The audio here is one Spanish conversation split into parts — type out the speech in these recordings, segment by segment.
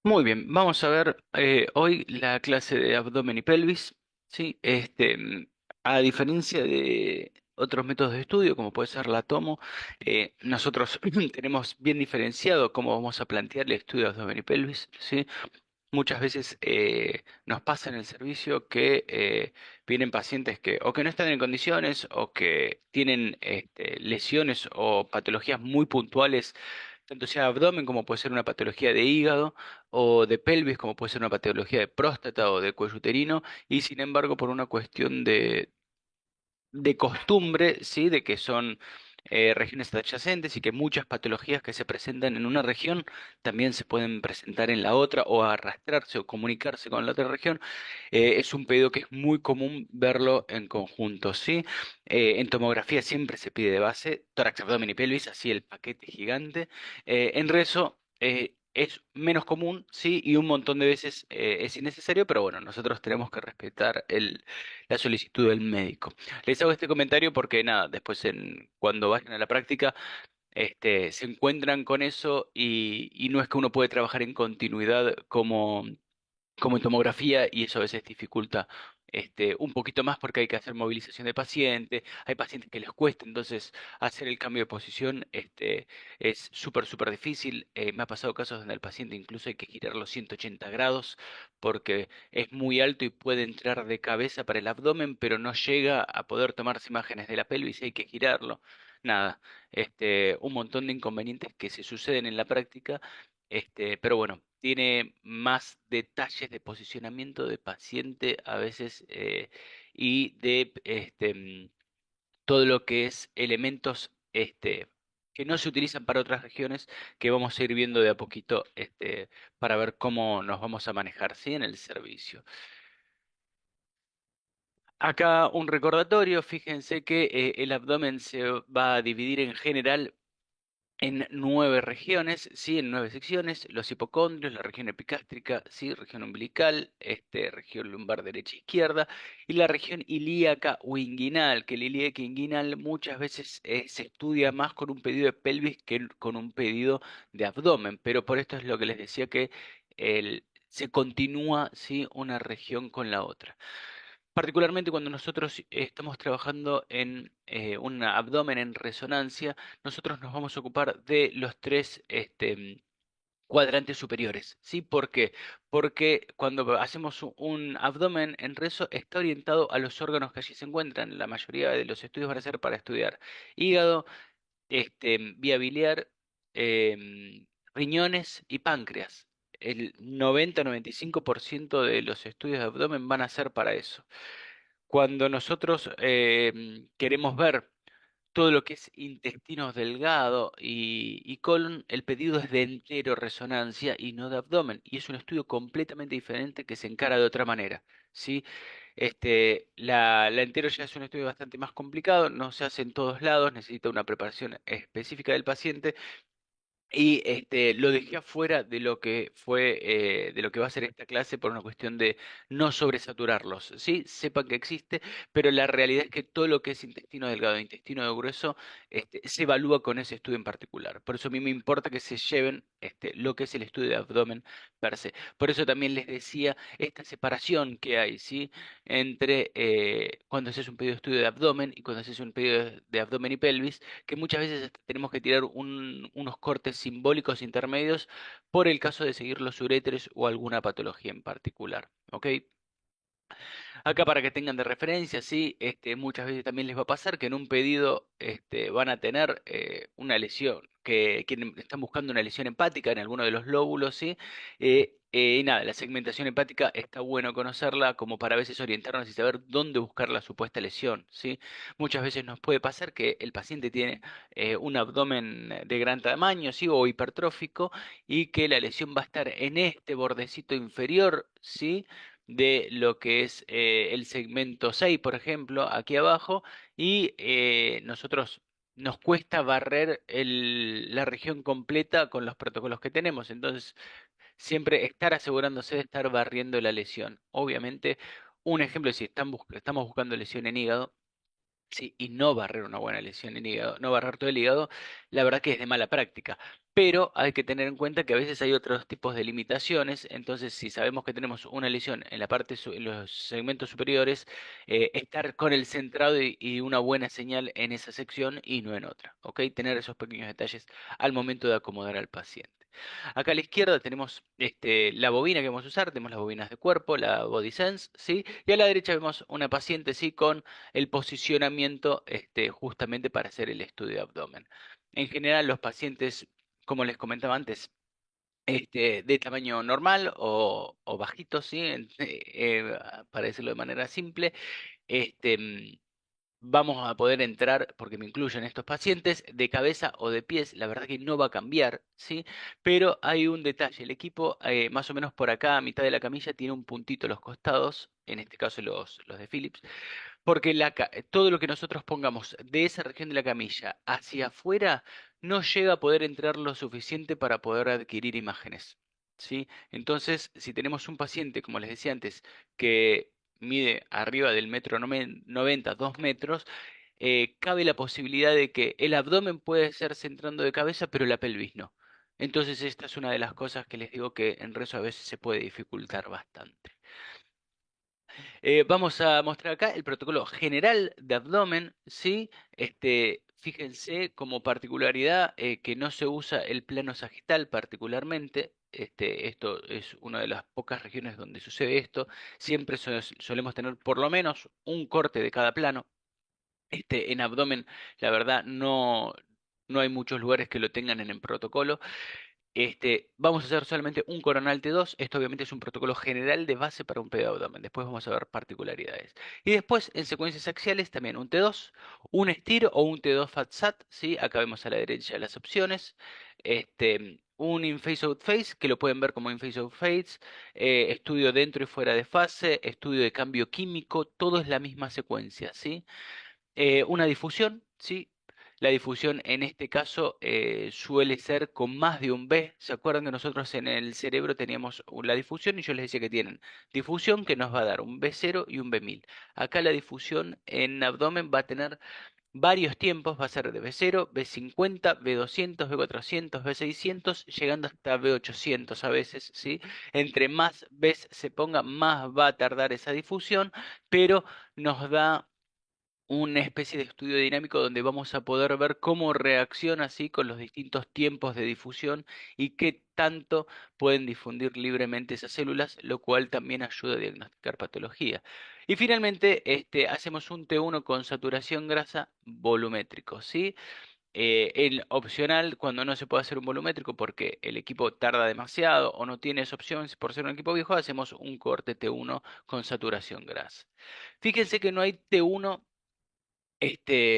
Muy bien, vamos a ver hoy la clase de abdomen y pelvis, ¿sí? A diferencia de otros métodos de estudio, como puede ser la tomo, nosotros tenemos bien diferenciado cómo vamos a plantear el estudio de abdomen y pelvis, ¿sí? Muchas veces nos pasa en el servicio que vienen pacientes que o que no están en condiciones o que tienen lesiones o patologías muy puntuales, tanto sea abdomen como puede ser una patología de hígado o de pelvis como puede ser una patología de próstata o de cuello uterino y sin embargo por una cuestión de costumbre, ¿sí? De que son regiones adyacentes y que muchas patologías que se presentan en una región también se pueden presentar en la otra o arrastrarse o comunicarse con la otra región. Es un pedido que es muy común verlo en conjunto, ¿sí? En tomografía siempre se pide de base tórax, abdomen y pelvis, así el paquete gigante. En rezo es menos común, ¿sí? Y un montón de veces es innecesario, pero bueno, nosotros tenemos que respetar la solicitud del médico. Les hago este comentario porque nada, después cuando vayan a la práctica, se encuentran con eso y no es que uno puede trabajar en continuidad como en tomografía y eso a veces dificulta un poquito más porque hay que hacer movilización de paciente, hay pacientes que les cuesta, entonces hacer el cambio de posición es súper difícil. Me ha pasado casos donde el paciente incluso hay que girarlo 180 grados porque es muy alto y puede entrar de cabeza para el abdomen, pero no llega a poder tomarse imágenes de la pelvis y hay que girarlo. Nada, un montón de inconvenientes que se suceden en la práctica, pero bueno, tiene más detalles de posicionamiento de paciente a veces y de todo lo que es elementos que no se utilizan para otras regiones que vamos a ir viendo de a poquito para ver cómo nos vamos a manejar, ¿sí? En el servicio. Acá un recordatorio, fíjense que el abdomen se va a dividir en general en 9 regiones, sí, en 9 secciones: los hipocondrios, la región epicástrica, sí, región umbilical, región lumbar derecha e izquierda, y la región ilíaca o inguinal, que el ilíaca inguinal muchas veces se estudia más con un pedido de pelvis que con un pedido de abdomen, pero por esto es lo que les decía que se continúa, sí, una región con la otra. Particularmente cuando nosotros estamos trabajando en un abdomen en resonancia, nosotros nos vamos a ocupar de los tres cuadrantes superiores. ¿Sí? ¿Por qué? Porque cuando hacemos un abdomen en reso está orientado a los órganos que allí se encuentran. La mayoría de los estudios van a ser para estudiar hígado, vía biliar, riñones y páncreas. El 90-95% de los estudios de abdomen van a ser para eso. Cuando nosotros queremos ver todo lo que es intestinos delgado y colon, el pedido es de entero resonancia y no de abdomen. Y es un estudio completamente diferente que se encara de otra manera, ¿sí? La entero ya es un estudio bastante más complicado, no se hace en todos lados, necesita una preparación específica del paciente y lo dejé afuera de lo que fue, de lo que va a ser esta clase por una cuestión de no sobresaturarlos. Sí, sepan que existe, pero la realidad es que todo lo que es intestino delgado e intestino de grueso, se evalúa con ese estudio en particular. Por eso a mí me importa que se lleven lo que es el estudio de abdomen per se. Por eso también les decía esta separación que hay, ¿sí? Entre cuando haces un pedido de estudio de abdomen y cuando haces un pedido de abdomen y pelvis, que muchas veces hasta tenemos que tirar unos cortes simbólicos intermedios por el caso de seguir los uréteres o alguna patología en particular. ¿Ok? Acá para que tengan de referencia, sí, muchas veces también les va a pasar que en un pedido van a tener una lesión, que están buscando una lesión hepática en alguno de los lóbulos, ¿sí? Y nada, la segmentación hepática está bueno conocerla como para a veces orientarnos y saber dónde buscar la supuesta lesión, ¿sí? Muchas veces nos puede pasar que el paciente tiene un abdomen de gran tamaño, ¿sí? O hipertrófico y que la lesión va a estar en este bordecito inferior, ¿sí? De lo que es el segmento 6, por ejemplo, aquí abajo, y nosotros nos cuesta barrer la región completa con los protocolos que tenemos. Entonces, siempre estar asegurándose de estar barriendo la lesión. Obviamente, un ejemplo, si estamos buscando lesión en hígado, Sí, y no barrer una buena lesión en hígado, no barrer todo el hígado, la verdad que es de mala práctica. Pero hay que tener en cuenta que a veces hay otros tipos de limitaciones, entonces si sabemos que tenemos una lesión en la parte, en los segmentos superiores, estar con el centrado y una buena señal en esa sección y no en otra, ¿ok? Tener esos pequeños detalles al momento de acomodar al paciente. Acá a la izquierda tenemos la bobina que vamos a usar, tenemos las bobinas de cuerpo, la Body Sense, ¿sí? Y a la derecha vemos una paciente, ¿sí? Con el posicionamiento justamente para hacer el estudio de abdomen. En general, los pacientes, como les comentaba antes, de tamaño normal o bajito, ¿sí? Para decirlo de manera simple, este, mm, vamos a poder entrar, porque me incluyen estos pacientes, de cabeza o de pies, la verdad que no va a cambiar, ¿sí? Pero hay un detalle, el equipo, más o menos por acá, a mitad de la camilla, tiene un puntito a los costados, en este caso los de Philips, porque todo lo que nosotros pongamos de esa región de la camilla hacia afuera no llega a poder entrar lo suficiente para poder adquirir imágenes. ¿Sí? Entonces, si tenemos un paciente, como les decía antes, que mide arriba del metro 90, 2 metros, cabe la posibilidad de que el abdomen puede ser centrando de cabeza, pero la pelvis no. Entonces, esta es una de las cosas que les digo que en rezo a veces se puede dificultar bastante. Vamos a mostrar acá el protocolo general de abdomen, ¿sí? Fíjense como particularidad que no se usa el plano sagital particularmente. Esto es una de las pocas regiones donde sucede esto. Siempre solemos tener por lo menos un corte de cada plano. En abdomen, la verdad, no hay muchos lugares que lo tengan en el protocolo. Vamos a hacer solamente un coronal T2. Esto obviamente es un protocolo general de base para un abdomen. Después vamos a ver particularidades. Y después, en secuencias axiales, también un T2, un STIR o un T2 FATSAT, ¿sí? Acá vemos a la derecha las opciones. Un in-phase out-phase, que lo pueden ver como in-phase out-phase. Estudio dentro y fuera de fase. Estudio de cambio químico. Todo es la misma secuencia, ¿sí? Una difusión, ¿sí? La difusión en este caso suele ser con más de un B. ¿Se acuerdan que nosotros en el cerebro teníamos la difusión y yo les decía que tienen difusión que nos va a dar un B0 y un B1000? Acá la difusión en abdomen va a tener varios tiempos, va a ser de B0, B50, B200, B400, B600, llegando hasta B800 a veces, ¿sí? Entre más Bs se ponga, más va a tardar esa difusión, pero nos da una especie de estudio dinámico donde vamos a poder ver cómo reacciona así con los distintos tiempos de difusión y qué tanto pueden difundir libremente esas células, lo cual también ayuda a diagnosticar patología. Y finalmente, hacemos un T1 con saturación grasa volumétrico, ¿sí? El opcional cuando no se puede hacer un volumétrico porque el equipo tarda demasiado o no tiene esa opción por ser un equipo viejo, hacemos un corte T1 con saturación grasa. Fíjense que no hay T1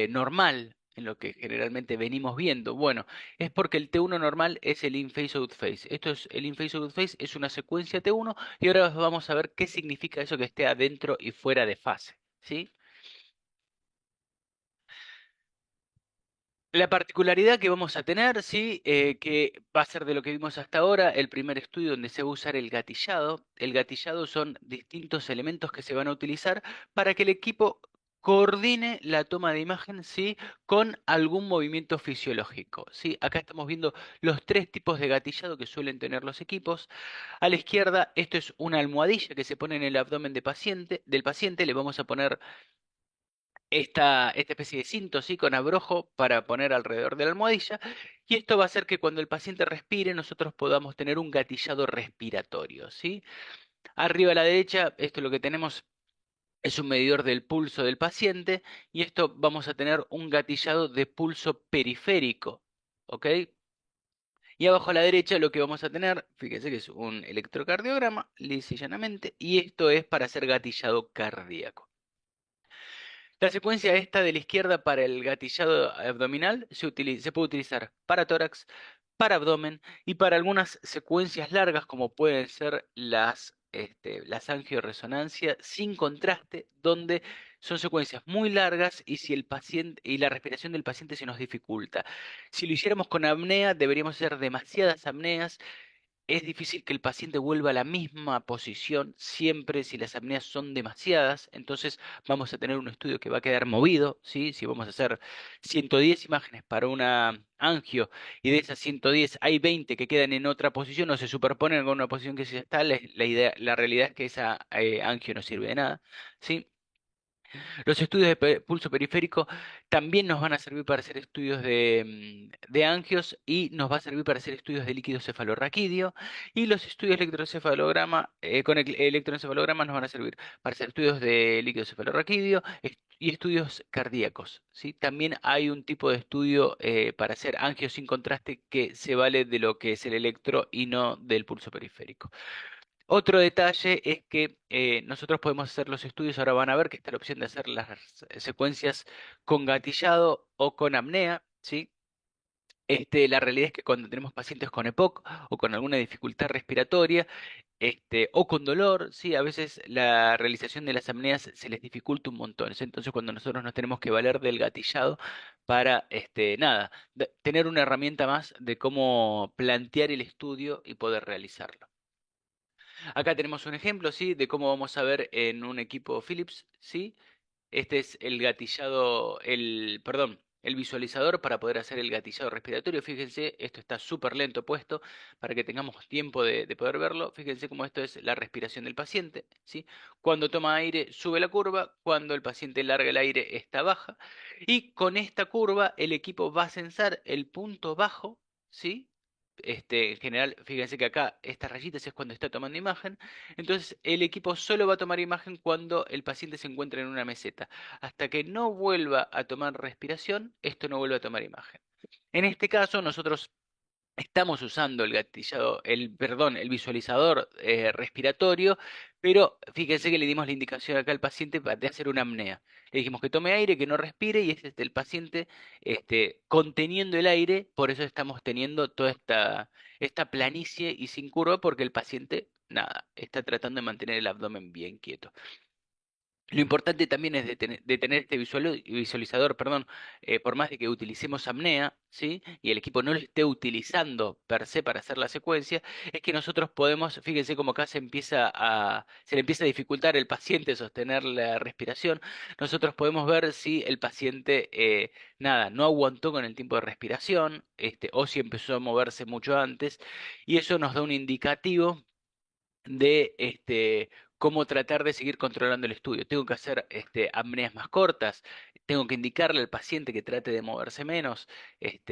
normal, en lo que generalmente venimos viendo. Bueno, es porque el T1 normal es el in-phase out-phase. Esto es el in-phase out-phase, es una secuencia T1 y ahora vamos a ver qué significa eso que esté adentro y fuera de fase, ¿sí? La particularidad que vamos a tener, sí, que va a ser de lo que vimos hasta ahora, el primer estudio donde se va a usar el gatillado. El gatillado son distintos elementos que se van a utilizar para que el equipo coordine la toma de imagen, sí, con algún movimiento fisiológico, sí. Acá estamos viendo los tres tipos de gatillado que suelen tener los equipos. A la izquierda, esto es una almohadilla que se pone en el abdomen del paciente. Le vamos a poner esta especie de cinto, ¿sí? Con abrojo para poner alrededor de la almohadilla. Y esto va a hacer que cuando el paciente respire, nosotros podamos tener un gatillado respiratorio, ¿sí? Arriba a la derecha, esto lo que tenemos es un medidor del pulso del paciente. Y esto vamos a tener un gatillado de pulso periférico, ¿ok? Y abajo a la derecha lo que vamos a tener, fíjense que es un electrocardiograma, lisa y llanamente, y esto es para hacer gatillado cardíaco. La secuencia esta de la izquierda para el gatillado abdominal se puede utilizar para tórax, para abdomen y para algunas secuencias largas como pueden ser las angioresonancias sin contraste, donde son secuencias muy largas y si el paciente y la respiración del paciente se nos dificulta. Si lo hiciéramos con apnea, deberíamos hacer demasiadas apneas es difícil que el paciente vuelva a la misma posición siempre si las apneas son demasiadas, entonces vamos a tener un estudio que va a quedar movido, ¿sí? Si vamos a hacer 110 imágenes para una angio y de esas 110 hay 20 que quedan en otra posición o se superponen con una posición que ya está, la idea, la realidad es que esa angio no sirve de nada, ¿sí? Los estudios de pulso periférico también nos van a servir para hacer estudios de angios y nos va a servir para hacer estudios de líquido cefalorraquídeo. Y los estudios de electroencefalograma, con electroencefalograma nos van a servir para hacer estudios de líquido cefalorraquídeo y estudios cardíacos. ¿Sí? También hay un tipo de estudio para hacer angios sin contraste que se vale de lo que es el electro y no del pulso periférico. Otro detalle es que nosotros podemos hacer los estudios, ahora van a ver que está la opción de hacer las secuencias con gatillado o con apnea, ¿sí? La realidad es que cuando tenemos pacientes con EPOC o con alguna dificultad respiratoria, o con dolor, sí, a veces la realización de las apneas se les dificulta un montón. ¿Sí? Entonces, cuando nosotros nos tenemos que valer del gatillado para, nada, tener una herramienta más de cómo plantear el estudio y poder realizarlo. Acá tenemos un ejemplo, ¿sí? De cómo vamos a ver en un equipo Philips, ¿sí? Este es el gatillado, perdón, el visualizador para poder hacer el gatillado respiratorio. Fíjense, esto está súper lento puesto para que tengamos tiempo de poder verlo. Fíjense cómo esto es la respiración del paciente, ¿sí? Cuando toma aire sube la curva, cuando el paciente larga el aire está baja. Y con esta curva el equipo va a censar el punto bajo, ¿sí? En general, fíjense que acá estas rayitas es cuando está tomando imagen. Entonces, el equipo solo va a tomar imagen cuando el paciente se encuentra en una meseta. Hasta que no vuelva a tomar respiración, esto no vuelve a tomar imagen. En este caso, nosotros estamos usando el gatillado, perdón, el visualizador respiratorio, pero fíjense que le dimos la indicación acá al paciente de hacer una apnea. Le dijimos que tome aire, que no respire, y es el paciente conteniendo el aire, por eso estamos teniendo toda esta planicie y sin curva, porque el paciente, nada, está tratando de mantener el abdomen bien quieto. Lo importante también es de tener este visualizador, perdón, por más de que utilicemos apnea, ¿sí? Y el equipo no lo esté utilizando per se para hacer la secuencia, es que nosotros podemos, fíjense cómo acá se le empieza a dificultar al paciente sostener la respiración. Nosotros podemos ver si el paciente, nada, no aguantó con el tiempo de respiración, o si empezó a moverse mucho antes, y eso nos da un indicativo de cómo tratar de seguir controlando el estudio. Tengo que hacer apneas más cortas, tengo que indicarle al paciente que trate de moverse menos,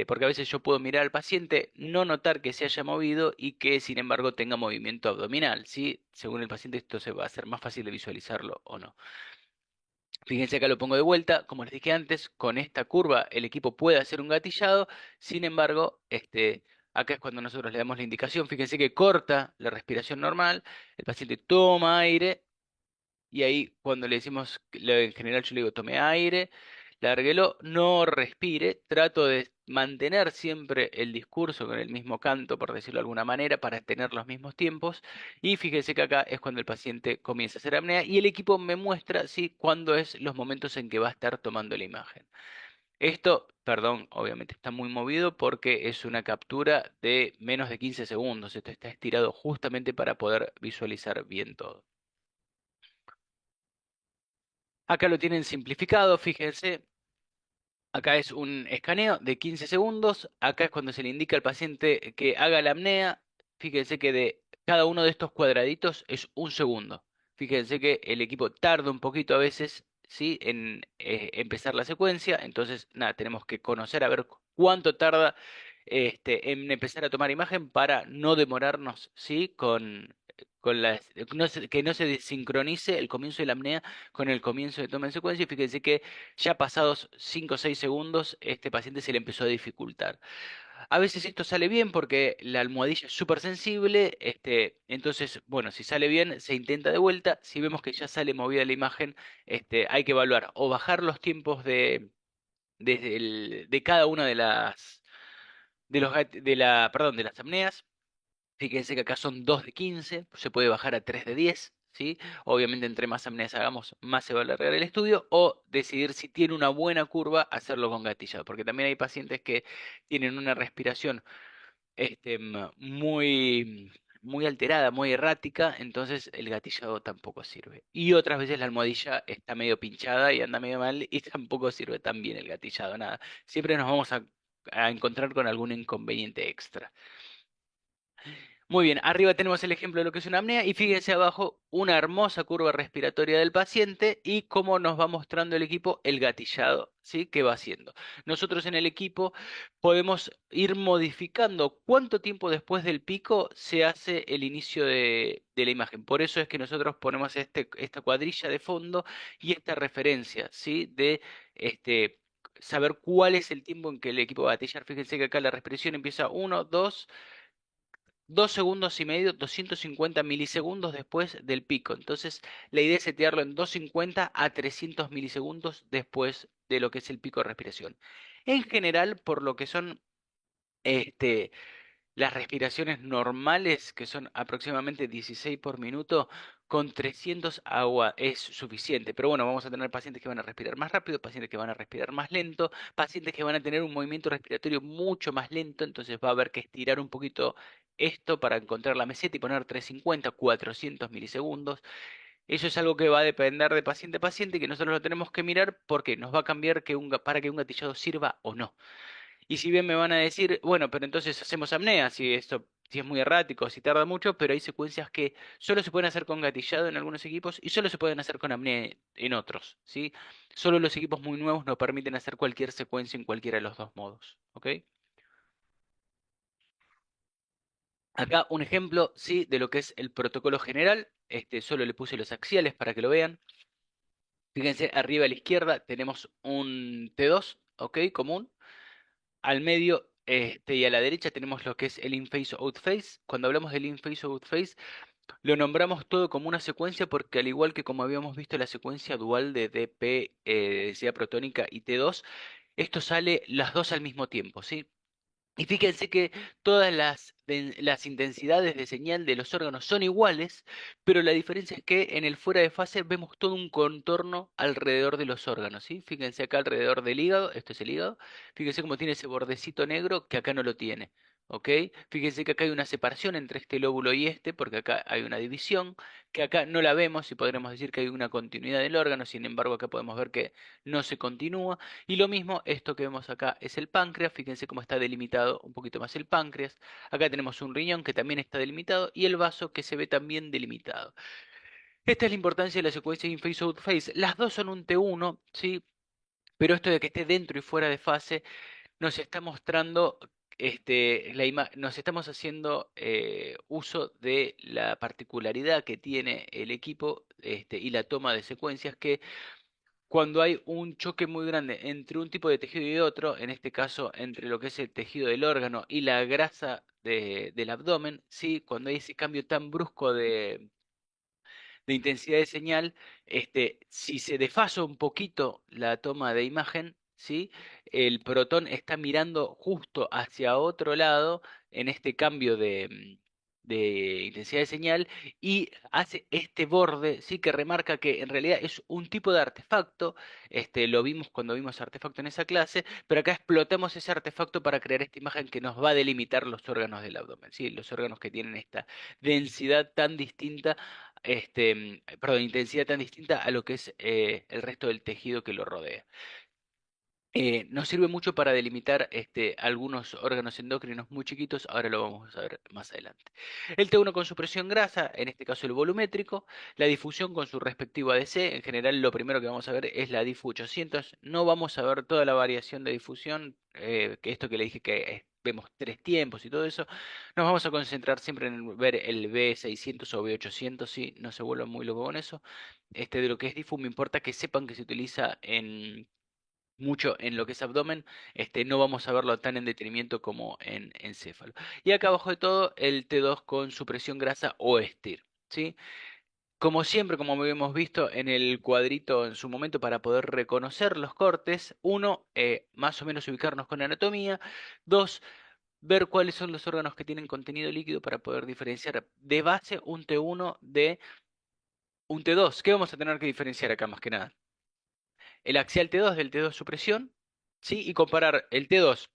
porque a veces yo puedo mirar al paciente, no notar que se haya movido y que sin embargo tenga movimiento abdominal, ¿sí? Según el paciente esto se va a hacer más fácil de visualizarlo o no. Fíjense acá lo pongo de vuelta, como les dije antes, con esta curva el equipo puede hacer un gatillado, sin embargo, acá es cuando nosotros le damos la indicación, fíjense que corta la respiración normal, el paciente toma aire y ahí cuando le decimos, en general yo le digo tome aire, lárguelo, no respire, trato de mantener siempre el discurso con el mismo canto, por decirlo de alguna manera, para tener los mismos tiempos. Y fíjese que acá es cuando el paciente comienza a hacer apnea y el equipo me muestra, sí, cuándo es los momentos en que va a estar tomando la imagen. Esto, perdón, obviamente está muy movido porque es una captura de menos de 15 segundos. Esto está estirado justamente para poder visualizar bien todo. Acá lo tienen simplificado, fíjense. Acá es un escaneo de 15 segundos. Acá es cuando se le indica al paciente que haga la apnea. Fíjense que de cada uno de estos cuadraditos es un segundo. Fíjense que el equipo tarda un poquito a veces, ¿sí? En empezar la secuencia. Entonces, nada, tenemos que conocer a ver cuánto tarda en empezar a tomar imagen para no demorarnos, ¿sí? Con que no se desincronice el comienzo de la apnea con el comienzo de toma en secuencia. Y fíjense que ya pasados 5 o 6 segundos, este paciente se le empezó a dificultar. A veces esto sale bien porque la almohadilla es súper sensible, entonces, bueno, si sale bien, se intenta de vuelta. Si vemos que ya sale movida la imagen, hay que evaluar o bajar los tiempos de cada una de las apneas. Fíjense que acá son 2 de 15, se puede bajar a 3 de 10, ¿sí? Obviamente entre más amneas hagamos, más se va a alargar el estudio, o decidir si tiene una buena curva, hacerlo con gatillado, porque también hay pacientes que tienen una respiración muy muy alterada, muy errática, entonces el gatillado tampoco sirve. Y otras veces la almohadilla está medio pinchada y anda medio mal y tampoco sirve tan bien el gatillado, nada. Siempre nos vamos a encontrar con algún inconveniente extra. Muy bien, arriba tenemos el ejemplo de lo que es una apnea y fíjense abajo una hermosa curva respiratoria del paciente y cómo nos va mostrando el equipo el gatillado, ¿sí? Que va haciendo. Nosotros en el equipo podemos ir modificando cuánto tiempo después del pico se hace el inicio de la imagen. Por eso es que nosotros ponemos esta cuadrilla de fondo y esta referencia, ¿sí? De este, saber cuál es el tiempo en que el equipo va a gatillar. Fíjense que acá la respiración empieza 1, 2. 2 segundos y medio, 250 milisegundos después del pico. Entonces, la idea es setearlo en 250 a 300 milisegundos después de lo que es el pico de respiración. En general, por lo que son este, las respiraciones normales, que son aproximadamente 16 por minuto, con 300 agua es suficiente. Pero bueno, vamos a tener pacientes que van a respirar más rápido, pacientes que van a respirar más lento, pacientes que van a tener un movimiento respiratorio mucho más lento, entonces va a haber que estirar un poquito esto para encontrar la meseta y poner 350, 400 milisegundos. Eso es algo que va a depender de paciente a paciente, que nosotros lo tenemos que mirar porque nos va a cambiar para que un gatillado sirva o no. Y si bien me van a decir, bueno, pero entonces hacemos apnea, si es muy errático, si tarda mucho, pero hay secuencias que solo se pueden hacer con gatillado en algunos equipos y solo se pueden hacer con apnea en otros, ¿sí? Solo los equipos muy nuevos no permiten hacer cualquier secuencia en cualquiera de los dos modos, ¿ok? Acá un ejemplo, sí, de lo que es el protocolo general. Solo le puse los axiales para que lo vean. Fíjense, arriba a la izquierda tenemos un T2, ¿ok? Común. Al medio y a la derecha tenemos lo que es el in-phase out-phase. Cuando hablamos del in-phase out-phase, lo nombramos todo como una secuencia porque al igual que como habíamos visto la secuencia dual de DP, densidad protónica y T2, esto sale las dos al mismo tiempo, ¿sí? Y fíjense que todas las intensidades de señal de los órganos son iguales, pero la diferencia es que en el fuera de fase vemos todo un contorno alrededor de los órganos, ¿sí? Fíjense acá alrededor del hígado, esto es el hígado, fíjense cómo tiene ese bordecito negro que acá no lo tiene, ¿ok? Fíjense que acá hay una separación entre este lóbulo y este, porque acá hay una división, que acá no la vemos y podremos decir que hay una continuidad del órgano, sin embargo acá podemos ver que no se continúa. Y lo mismo, esto que vemos acá es el páncreas, fíjense cómo está delimitado un poquito más el páncreas. Acá tenemos un riñón que también está delimitado y el vaso que se ve también delimitado. Esta es la importancia de la secuencia in-phase out-phase. Las dos son un T1, ¿sí? Pero esto de que esté dentro y fuera de fase nos está mostrando, nos estamos haciendo uso de la particularidad que tiene el equipo y la toma de secuencias que cuando hay un choque muy grande entre un tipo de tejido y otro, en este caso entre lo que es el tejido del órgano y la grasa del abdomen, ¿sí? Cuando hay ese cambio tan brusco de intensidad de señal, si se desfasa un poquito la toma de imagen, ¿sí? El protón está mirando justo hacia otro lado en este cambio de intensidad de señal y hace este borde, ¿sí? Que remarca que en realidad es un tipo de artefacto, lo vimos cuando vimos artefacto en esa clase, pero acá explotamos ese artefacto para crear esta imagen que nos va a delimitar los órganos del abdomen, ¿sí? Los órganos que tienen esta densidad tan distinta perdón, intensidad tan distinta a lo que es el resto del tejido que lo rodea. Nos sirve mucho para delimitar algunos órganos endocrinos muy chiquitos, ahora lo vamos a ver más adelante. El T1 con su presión grasa, en este caso el volumétrico, la difusión con su respectivo ADC, en general lo primero que vamos a ver es la DIFU 800, no vamos a ver toda la variación de difusión, que esto que le dije que vemos tres tiempos y todo eso, nos vamos a concentrar siempre en ver el B600 o B800, sí, no se vuelvan muy locos con eso. De lo que es DIFU me importa que sepan que se utiliza en mucho en lo que es abdomen, no vamos a verlo tan en detenimiento como en encéfalo. Y acá abajo de todo, el T2 con supresión grasa o STIR, ¿sí? Como siempre, como habíamos visto en el cuadrito en su momento para poder reconocer los cortes, uno, más o menos ubicarnos con anatomía, dos, ver cuáles son los órganos que tienen contenido líquido para poder diferenciar de base un T1 de un T2. ¿Qué vamos a tener que diferenciar acá más que nada? El axial T2 del T2 supresión, ¿sí? Y comparar el T2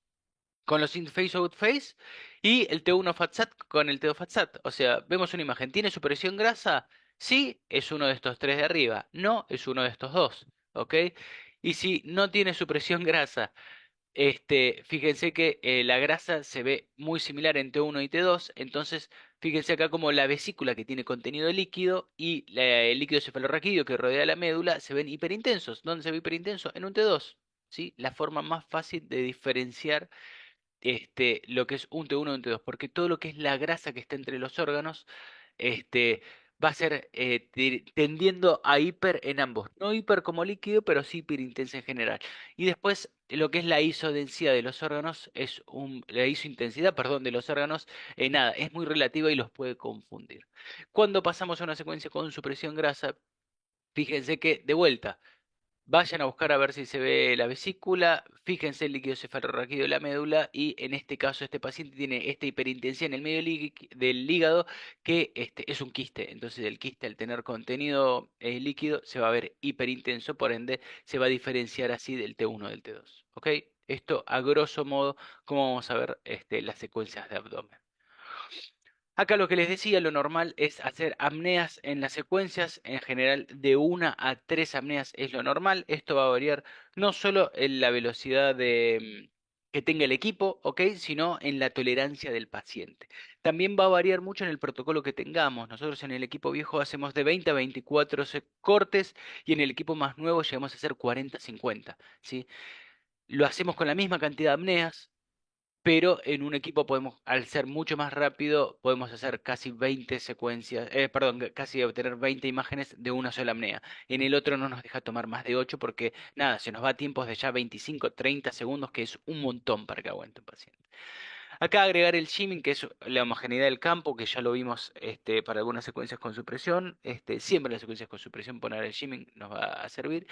con los in-phase out-phase Y el T1 FATSAT con el T2 FATSAT. O sea, vemos una imagen. ¿Tiene supresión grasa? Sí, es uno de estos tres de arriba. No, es uno de estos dos. ¿Ok? Y si no tiene supresión grasa, fíjense que la grasa se ve muy similar en T1 y T2, entonces fíjense acá como la vesícula que tiene contenido líquido y el líquido cefalorraquídeo que rodea la médula se ven hiperintensos. ¿Dónde se ve hiperintenso? En un T2, ¿sí? La forma más fácil de diferenciar lo que es un T1 y un T2, porque todo lo que es la grasa que está entre los órganos, este, va a ser tendiendo a hiper en ambos. No hiper como líquido, pero sí hiperintensa en general. Y después, lo que es la isodensidad de los órganos, la isointensidad, perdón, de los órganos, nada, es muy relativa y los puede confundir. Cuando pasamos a una secuencia con supresión grasa, fíjense que, de vuelta, vayan a buscar a ver si se ve la vesícula, fíjense el líquido cefalorraquídeo de la médula y en este caso este paciente tiene esta hiperintensidad en el medio del hígado que es un quiste. Entonces el quiste al tener contenido líquido se va a ver hiperintenso, por ende se va a diferenciar así del T1 del T2. ¿Ok? Esto a grosso modo, como vamos a ver las secuencias de abdomen. Acá lo que les decía, lo normal es hacer apneas en las secuencias, en general de una a tres apneas es lo normal. Esto va a variar no solo en la velocidad que tenga el equipo, ¿ok? Sino en la tolerancia del paciente. También va a variar mucho en el protocolo que tengamos. Nosotros en el equipo viejo hacemos de 20 a 24 cortes y en el equipo más nuevo llegamos a hacer 40 a 50, ¿sí? Lo hacemos con la misma cantidad de apneas, pero en un equipo podemos, al ser mucho más rápido, podemos hacer casi 20 secuencias, perdón, casi obtener 20 imágenes de una sola apnea. En el otro no nos deja tomar más de 8 porque, nada, se nos va a tiempos de ya 25, 30 segundos, que es un montón para que aguante un paciente. Acá agregar el shimming, que es la homogeneidad del campo, que ya lo vimos para algunas secuencias con supresión. Siempre en las secuencias con supresión poner el shimming nos va a servir.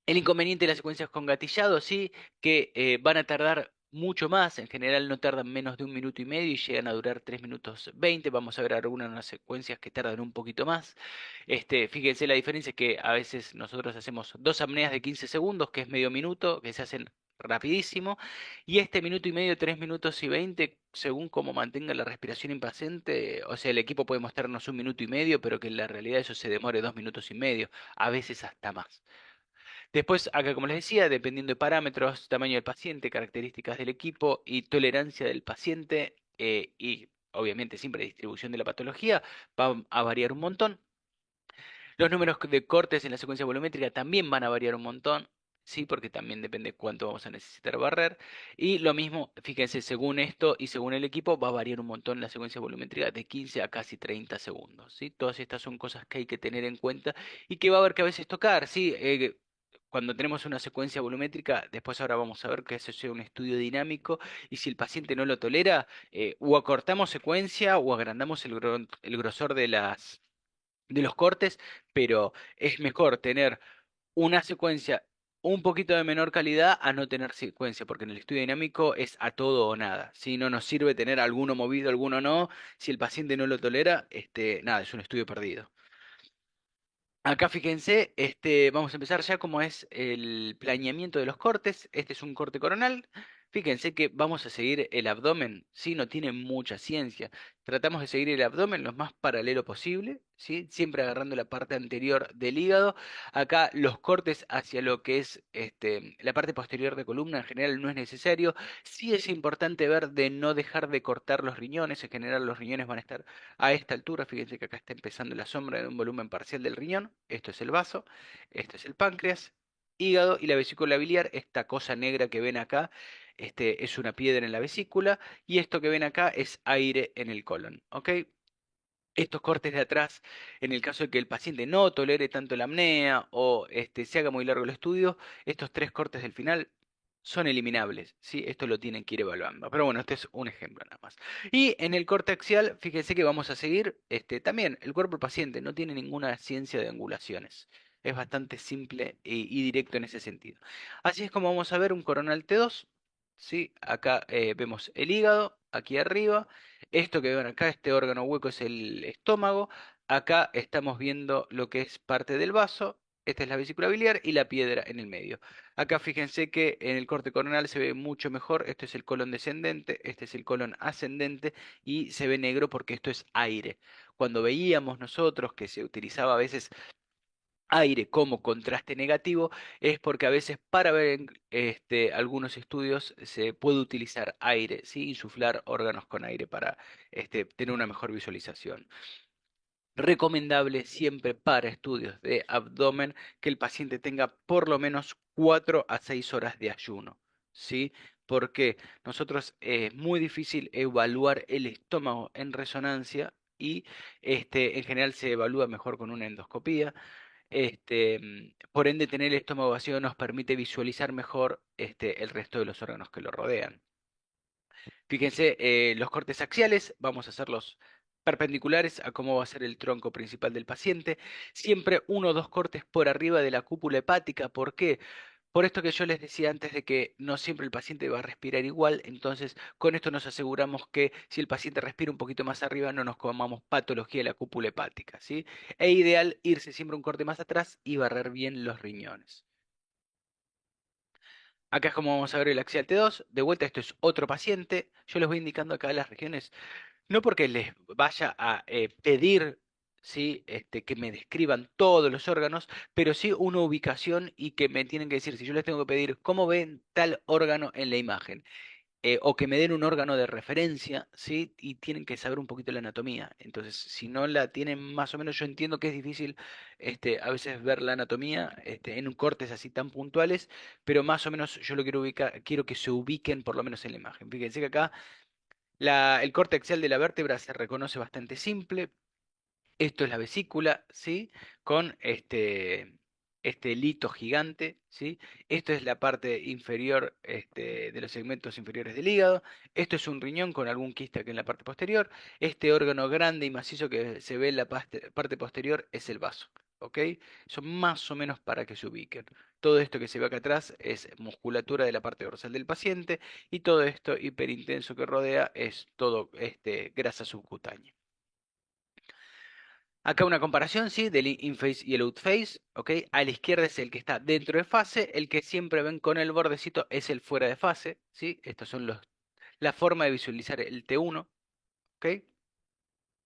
El inconveniente de las secuencias con gatillado, sí, que van a tardar mucho más, en general no tardan menos de 1 minuto y medio y llegan a durar 3 minutos 20. Vamos a ver algunas de las secuencias que tardan un poquito más. Fíjense la diferencia que a veces nosotros hacemos dos apneas de 15 segundos, que es medio minuto, que se hacen rapidísimo, y 1 minuto y medio, 3 minutos y 20, según cómo mantenga la respiración en paciente, o sea, el equipo puede mostrarnos 1 minuto y medio, pero que en la realidad eso se demore 2 minutos y medio, a veces hasta más. Después, acá como les decía, dependiendo de parámetros, tamaño del paciente, características del equipo y tolerancia del paciente, y obviamente siempre distribución de la patología, va a variar un montón. Los números de cortes en la secuencia volumétrica también van a variar un montón, sí, porque también depende cuánto vamos a necesitar barrer. Y lo mismo, fíjense, según esto y según el equipo, va a variar un montón la secuencia volumétrica de 15 a casi 30 segundos, ¿sí? Todas estas son cosas que hay que tener en cuenta y que va a haber que a veces tocar, ¿sí? Cuando tenemos una secuencia volumétrica, después ahora vamos a ver que eso sea un estudio dinámico y si el paciente no lo tolera, o acortamos secuencia o agrandamos el grosor de los cortes, pero es mejor tener una secuencia un poquito de menor calidad a no tener secuencia, porque en el estudio dinámico es a todo o nada. Si no nos sirve tener alguno movido, alguno no, si el paciente no lo tolera, nada, es un estudio perdido. Acá fíjense, vamos a empezar ya como es el planeamiento de los cortes. Este es un corte coronal. Fíjense que vamos a seguir el abdomen, ¿sí? No tiene mucha ciencia. Tratamos de seguir el abdomen lo más paralelo posible, ¿sí? Siempre agarrando la parte anterior del hígado. Acá los cortes hacia lo que es la parte posterior de columna en general no es necesario. Sí es importante ver de no dejar de cortar los riñones. En general los riñones van a estar a esta altura. Fíjense que acá está empezando la sombra de un volumen parcial del riñón. Esto es el vaso, esto es el páncreas, hígado y la vesícula biliar. Esta cosa negra que ven acá, es una piedra en la vesícula y esto que ven acá es aire en el colon, ¿ok? Estos cortes de atrás, en el caso de que el paciente no tolere tanto la apnea o se haga muy largo el estudio, estos tres cortes del final son eliminables, ¿sí? Esto lo tienen que ir evaluando. Pero bueno, este es un ejemplo nada más. Y en el corte axial, fíjense que vamos a seguir, también el cuerpo del paciente no tiene ninguna ciencia de angulaciones. Es bastante simple y directo en ese sentido. Así es como vamos a ver un coronal T2, ¿sí? Acá vemos el hígado, aquí arriba. Esto que ven acá, este órgano hueco es el estómago. Acá estamos viendo lo que es parte del vaso. esta es la vesícula biliar y la piedra en el medio. Acá fíjense que en el corte coronal se ve mucho mejor, esto es el colon descendente, este es el colon ascendente y se ve negro porque esto es aire. Cuando veíamos nosotros que se utilizaba a veces aire como contraste negativo, es porque a veces para ver algunos estudios se puede utilizar aire, ¿sí? Insuflar órganos con aire para tener una mejor visualización. Recomendable siempre para estudios de abdomen que el paciente tenga por lo menos 4 a 6 horas de ayuno, ¿sí? Porque nosotros es muy difícil evaluar el estómago en resonancia y en general se evalúa mejor con una endoscopía. Por ende, tener el estómago vacío nos permite visualizar mejor el resto de los órganos que lo rodean. Fíjense, los cortes axiales, vamos a hacerlos perpendiculares a cómo va a ser el tronco principal del paciente. Siempre uno o dos cortes por arriba de la cúpula hepática. ¿Por qué? Por esto que yo les decía antes de que no siempre el paciente va a respirar igual, entonces con esto nos aseguramos que si el paciente respira un poquito más arriba no nos comamos patología de la cúpula hepática, ¿sí? E ideal irse siempre un corte más atrás y barrer bien los riñones. Acá es como vamos a ver el axial T2. De vuelta, esto es otro paciente. Yo les voy indicando acá las regiones, no porque les vaya a pedir, ¿sí? Que me describan todos los órganos, pero sí una ubicación y que me tienen que decir, si yo les tengo que pedir cómo ven tal órgano en la imagen, o que me den un órgano de referencia, ¿sí? Y tienen que saber un poquito la anatomía. Entonces, si no la tienen más o menos, yo entiendo que es difícil a veces ver la anatomía en un cortes así tan puntuales, pero más o menos yo lo quiero ubicar, quiero que se ubiquen por lo menos en la imagen. Fíjense que acá el corte axial de la vértebra se reconoce bastante simple. Esto es la vesícula, ¿sí? Con este lito gigante, ¿sí? Esto es la parte inferior, de los segmentos inferiores del hígado. Esto es un riñón con algún quiste aquí en la parte posterior. Este órgano grande y macizo que se ve en la parte posterior es el vaso, ¿ok? Son más o menos para que se ubiquen. Todo esto que se ve acá atrás es musculatura de la parte dorsal del paciente y todo esto hiperintenso que rodea es todo grasa subcutánea. Acá una comparación, ¿sí? Del in-face y el out-face, ¿ok? A la izquierda es el que está dentro de fase, el que siempre ven con el bordecito es el fuera de fase, ¿sí? Estos son la forma de visualizar el T1, ¿ok?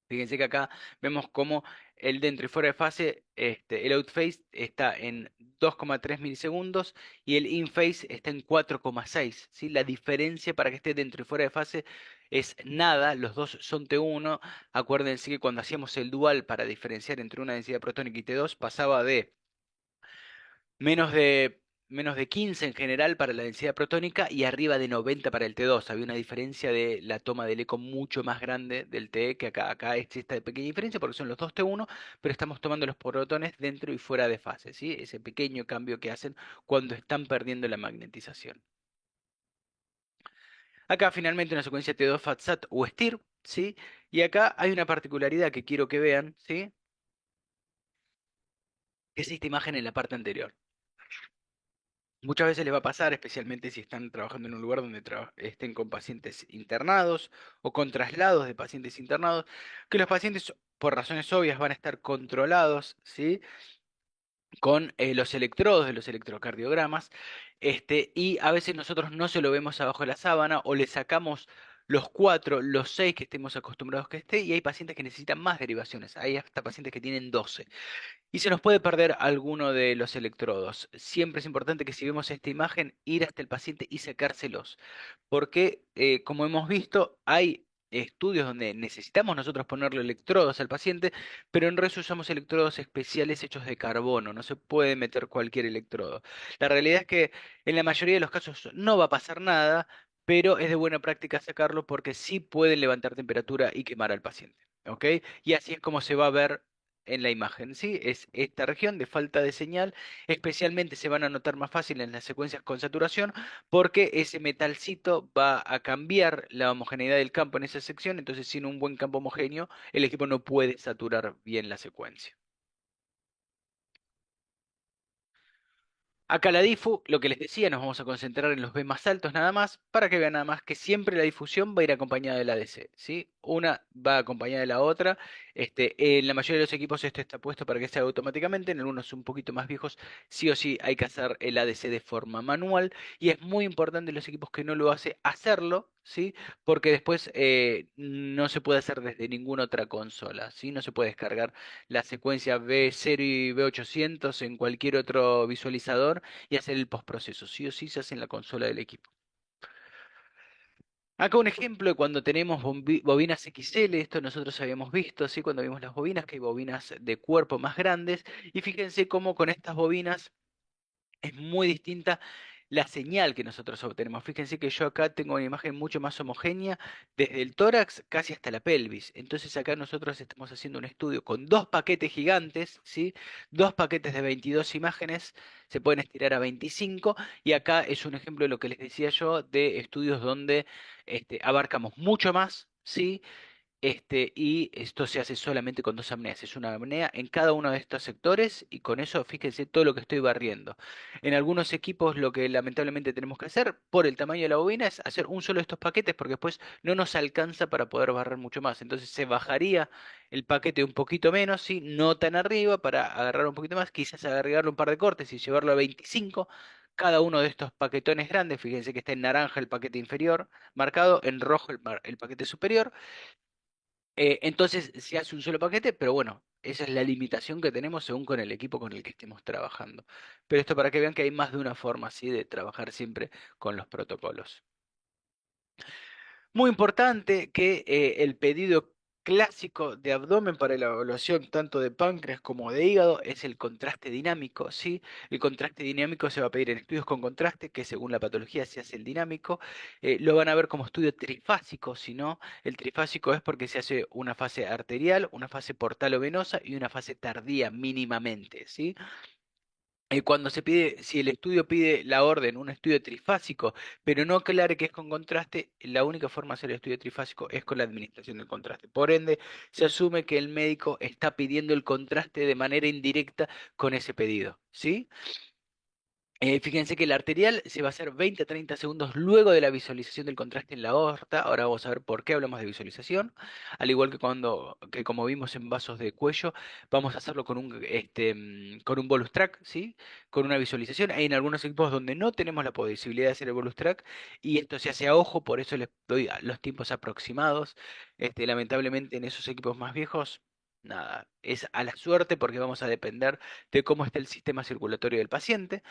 Fíjense que acá vemos cómo el dentro y fuera de fase, el outface está en 2,3 milisegundos y el inface está en 4,6, ¿sí? La diferencia para que esté dentro y fuera de fase es nada, los dos son T1. Acuérdense que cuando hacíamos el dual para diferenciar entre una densidad protónica y T2 pasaba de menos de, menos de 15 en general para la densidad protónica y arriba de 90 para el T2. Había una diferencia de la toma del eco mucho más grande del TE que acá. Acá existe esta pequeña diferencia porque son los dos T1, pero estamos tomando los protones dentro y fuera de fase, ¿sí? Ese pequeño cambio que hacen cuando están perdiendo la magnetización. Acá finalmente una secuencia T2 FATSAT o STIR, ¿sí? Y acá hay una particularidad que quiero que vean, ¿sí? Que es esta imagen en la parte anterior. Muchas veces les va a pasar, especialmente si están trabajando en un lugar donde estén con pacientes internados o con traslados de pacientes internados, que los pacientes, por razones obvias, van a estar controlados, ¿sí? Con los electrodos de los electrocardiogramas, y a veces nosotros no se lo vemos abajo de la sábana o le sacamos los 4, los 6 que estemos acostumbrados que esté, y hay pacientes que necesitan más derivaciones, hay hasta pacientes que tienen 12. Y se nos puede perder alguno de los electrodos. Siempre es importante que si vemos esta imagen, ir hasta el paciente y sacárselos. Porque, como hemos visto, hay estudios donde necesitamos nosotros ponerle electrodos al paciente, pero en resto usamos electrodos especiales hechos de carbono. No se puede meter cualquier electrodo. La realidad es que en la mayoría de los casos no va a pasar nada, pero es de buena práctica sacarlo porque sí pueden levantar temperatura y quemar al paciente. ¿Ok? Y así es como se va a ver en la imagen, ¿sí? Es esta región de falta de señal, especialmente se van a notar más fácil en las secuencias con saturación, porque ese metalcito va a cambiar la homogeneidad del campo en esa sección, entonces sin un buen campo homogéneo, el equipo no puede saturar bien la secuencia. Acá la difu, lo que les decía, nos vamos a concentrar en los B más altos nada más, para que vean nada más que siempre la difusión va a ir acompañada del ADC, ¿sí? Una va acompañada de la otra. En la mayoría de los equipos esto está puesto para que se haga automáticamente, en algunos un poquito más viejos, sí o sí hay que hacer el ADC de forma manual, y es muy importante en los equipos que no lo hace hacerlo, ¿sí? Porque después no se puede hacer desde ninguna otra consola, ¿sí? No se puede descargar la secuencia B0 y B800 en cualquier otro visualizador y hacer el postproceso. Sí o sí se hace en la consola del equipo. Acá un ejemplo de cuando tenemos bobinas XL, esto nosotros habíamos visto, ¿sí? Cuando vimos las bobinas, que hay bobinas de cuerpo más grandes, y fíjense cómo con estas bobinas es muy distinta la señal que nosotros obtenemos. Fíjense que yo acá tengo una imagen mucho más homogénea desde el tórax casi hasta la pelvis. Entonces acá nosotros estamos haciendo un estudio con dos paquetes gigantes, ¿sí? Dos paquetes de 22 imágenes, se pueden estirar a 25 y acá es un ejemplo de lo que les decía yo de estudios donde abarcamos mucho más, ¿sí? Y esto se hace solamente con dos apneas. Es una apnea en cada uno de estos sectores y con eso fíjense todo lo que estoy barriendo. En algunos equipos lo que lamentablemente tenemos que hacer por el tamaño de la bobina es hacer un solo de estos paquetes porque después no nos alcanza para poder barrer mucho más. Entonces se bajaría el paquete un poquito menos, ¿sí? No tan arriba para agarrar un poquito más, quizás agregarle un par de cortes y llevarlo a 25. Cada uno de estos paquetones grandes, fíjense que está en naranja el paquete inferior marcado, en rojo el paquete superior. Entonces se hace un solo paquete, pero bueno, esa es la limitación que tenemos según con el equipo con el que estemos trabajando. Pero esto para que vean que hay más de una forma así de trabajar siempre con los protocolos. Muy importante que el pedido clásico de abdomen para la evaluación tanto de páncreas como de hígado es el contraste dinámico, ¿sí? El contraste dinámico se va a pedir en estudios con contraste, que según la patología se hace el dinámico. Lo van a ver como estudio trifásico, si no, el trifásico es porque se hace una fase arterial, una fase portal o venosa y una fase tardía mínimamente, ¿sí? Cuando se pide, si el estudio pide la orden, un estudio trifásico, pero no aclare que es con contraste, la única forma de hacer el estudio trifásico es con la administración del contraste. Por ende, se asume que el médico está pidiendo el contraste de manera indirecta con ese pedido, ¿sí? Fíjense que el arterial se va a hacer 20 a 30 segundos luego de la visualización del contraste en la aorta. Ahora vamos a ver por qué hablamos de visualización. Al igual que que como vimos en vasos de cuello, vamos a hacerlo con un bolus track, ¿sí? Con una visualización. Hay en algunos equipos donde no tenemos la posibilidad de hacer el bolus track y esto se hace a ojo, por eso les doy los tiempos aproximados. Lamentablemente en esos equipos más viejos, nada, es a la suerte porque vamos a depender de cómo está el sistema circulatorio del paciente.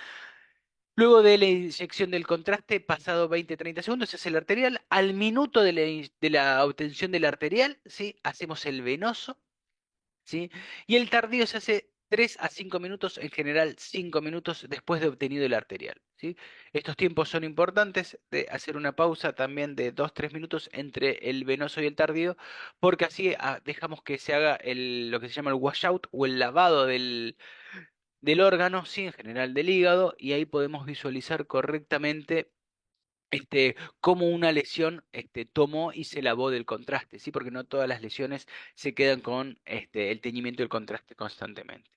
Luego de la inyección del contraste, pasado 20-30 segundos, se hace el arterial. Al minuto de de la obtención del arterial, ¿sí? Hacemos el venoso, ¿sí? Y el tardío se hace 3 a 5 minutos, en general 5 minutos después de obtenido el arterial, ¿sí? Estos tiempos son importantes de hacer una pausa también de 2-3 minutos entre el venoso y el tardío, porque así dejamos que se haga lo que se llama el washout o el lavado del órgano, sí, en general del hígado, y ahí podemos visualizar correctamente cómo una lesión tomó y se lavó del contraste, ¿sí? Porque no todas las lesiones se quedan con el teñimiento del contraste constantemente.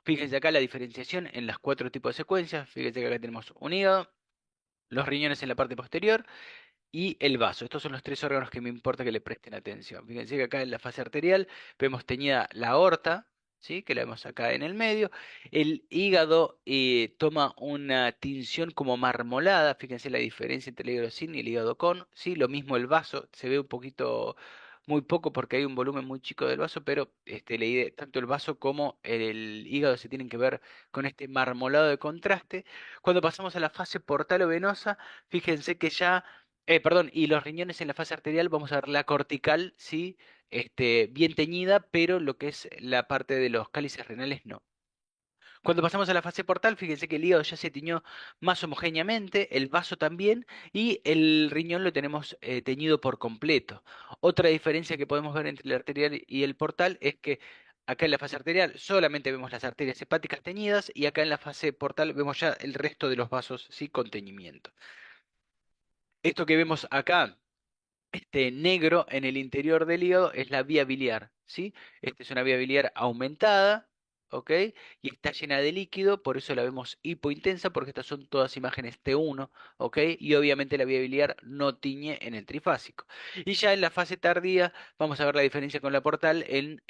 Fíjense acá la diferenciación en las cuatro tipos de secuencias. Fíjense que acá tenemos un hígado, los riñones en la parte posterior y el vaso. Estos son los tres órganos que me importa que le presten atención. Fíjense que acá en la fase arterial vemos teñida la aorta, ¿sí? Que la vemos acá en el medio. El hígado toma una tinción como marmolada. Fíjense la diferencia entre el hígado sin y el hígado con, ¿sí? Lo mismo el vaso, se ve un poquito, muy poco porque hay un volumen muy chico del vaso, pero tanto el vaso como el hígado se tienen que ver con este marmolado de contraste. Cuando pasamos a la fase portal o venosa, fíjense que ya perdón, y los riñones en la fase arterial, vamos a ver la cortical, sí, bien teñida, pero lo que es la parte de los cálices renales no. Cuando pasamos a la fase portal, fíjense que el hígado ya se tiñó más homogéneamente, el vaso también, y el riñón lo tenemos teñido por completo. Otra diferencia que podemos ver entre el arterial y el portal es que acá en la fase arterial solamente vemos las arterias hepáticas teñidas y acá en la fase portal vemos ya el resto de los vasos, sí, con teñimiento. Esto que vemos acá negro en el interior del hígado es la vía biliar, ¿sí? Esta es una vía biliar aumentada, ¿ok? Y está llena de líquido, por eso la vemos hipointensa, porque estas son todas imágenes T1, ¿ok? Y obviamente la vía biliar no tiñe en el trifásico. Y ya en la fase tardía vamos a ver la diferencia con la portal en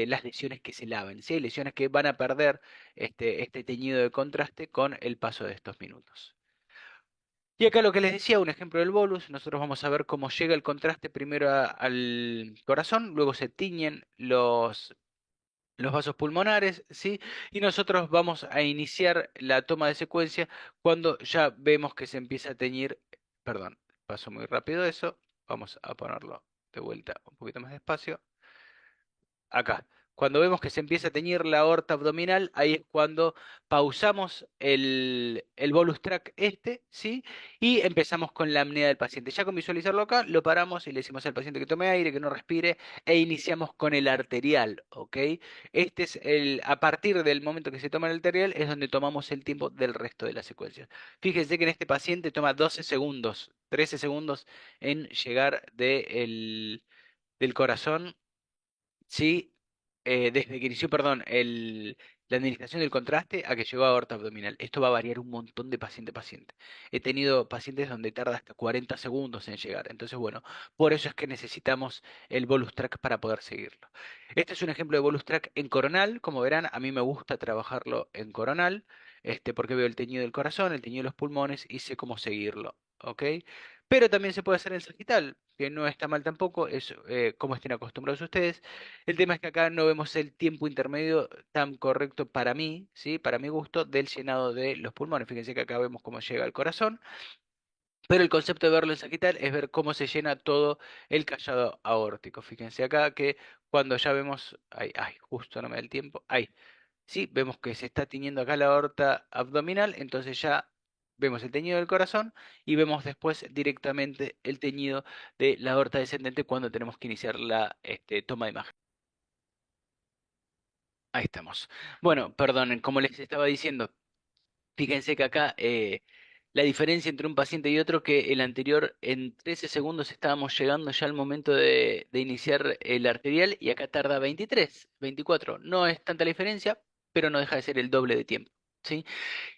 las lesiones que se laven, ¿sí? Hay lesiones que van a perder este teñido de contraste con el paso de estos minutos. Y acá lo que les decía, un ejemplo del bolus, nosotros vamos a ver cómo llega el contraste primero al corazón, luego se tiñen los vasos pulmonares, ¿sí? Y nosotros vamos a iniciar la toma de secuencia cuando ya vemos que se empieza a teñir, perdón, paso muy rápido eso, vamos a ponerlo de vuelta un poquito más despacio. Acá. Cuando vemos que se empieza a teñir la aorta abdominal, ahí es cuando pausamos el bolus track ¿sí? Y empezamos con la apnea del paciente. Ya con visualizarlo acá, lo paramos y le decimos al paciente que tome aire, que no respire, e iniciamos con el arterial, ¿ok? A partir del momento que se toma el arterial, es donde tomamos el tiempo del resto de la secuencia. Fíjense que en este paciente toma 12 segundos, 13 segundos en llegar del corazón. Sí, desde que inició, perdón, la administración del contraste a que llegó a aorta abdominal. Esto va a variar un montón de paciente a paciente. He tenido pacientes donde tarda hasta 40 segundos en llegar. Entonces, bueno, por eso es que necesitamos el bolus track para poder seguirlo. Este es un ejemplo de bolus track en coronal. Como verán, a mí me gusta trabajarlo en coronal, porque veo el teñido del corazón, el teñido de los pulmones y sé cómo seguirlo. ¿Ok? Pero también se puede hacer en sagital, que no está mal tampoco, es como estén acostumbrados ustedes. El tema es que acá no vemos el tiempo intermedio tan correcto para mí, ¿sí? Para mi gusto, del llenado de los pulmones. Fíjense que acá vemos cómo llega al corazón, pero el concepto de verlo en sagital es ver cómo se llena todo el callado aórtico. Fíjense acá que cuando ya vemos, ay, ay, justo no me da el tiempo, ahí, sí, vemos que se está tiñendo acá la aorta abdominal, entonces ya vemos el teñido del corazón y vemos después directamente el teñido de la aorta descendente cuando tenemos que iniciar la toma de imagen. Ahí estamos. Bueno, perdonen, como les estaba diciendo, fíjense que acá la diferencia entre un paciente y otro, que el anterior en 13 segundos estábamos llegando ya al momento de iniciar el arterial y acá tarda 23, 24. No es tanta la diferencia, pero no deja de ser el doble de tiempo. ¿Sí?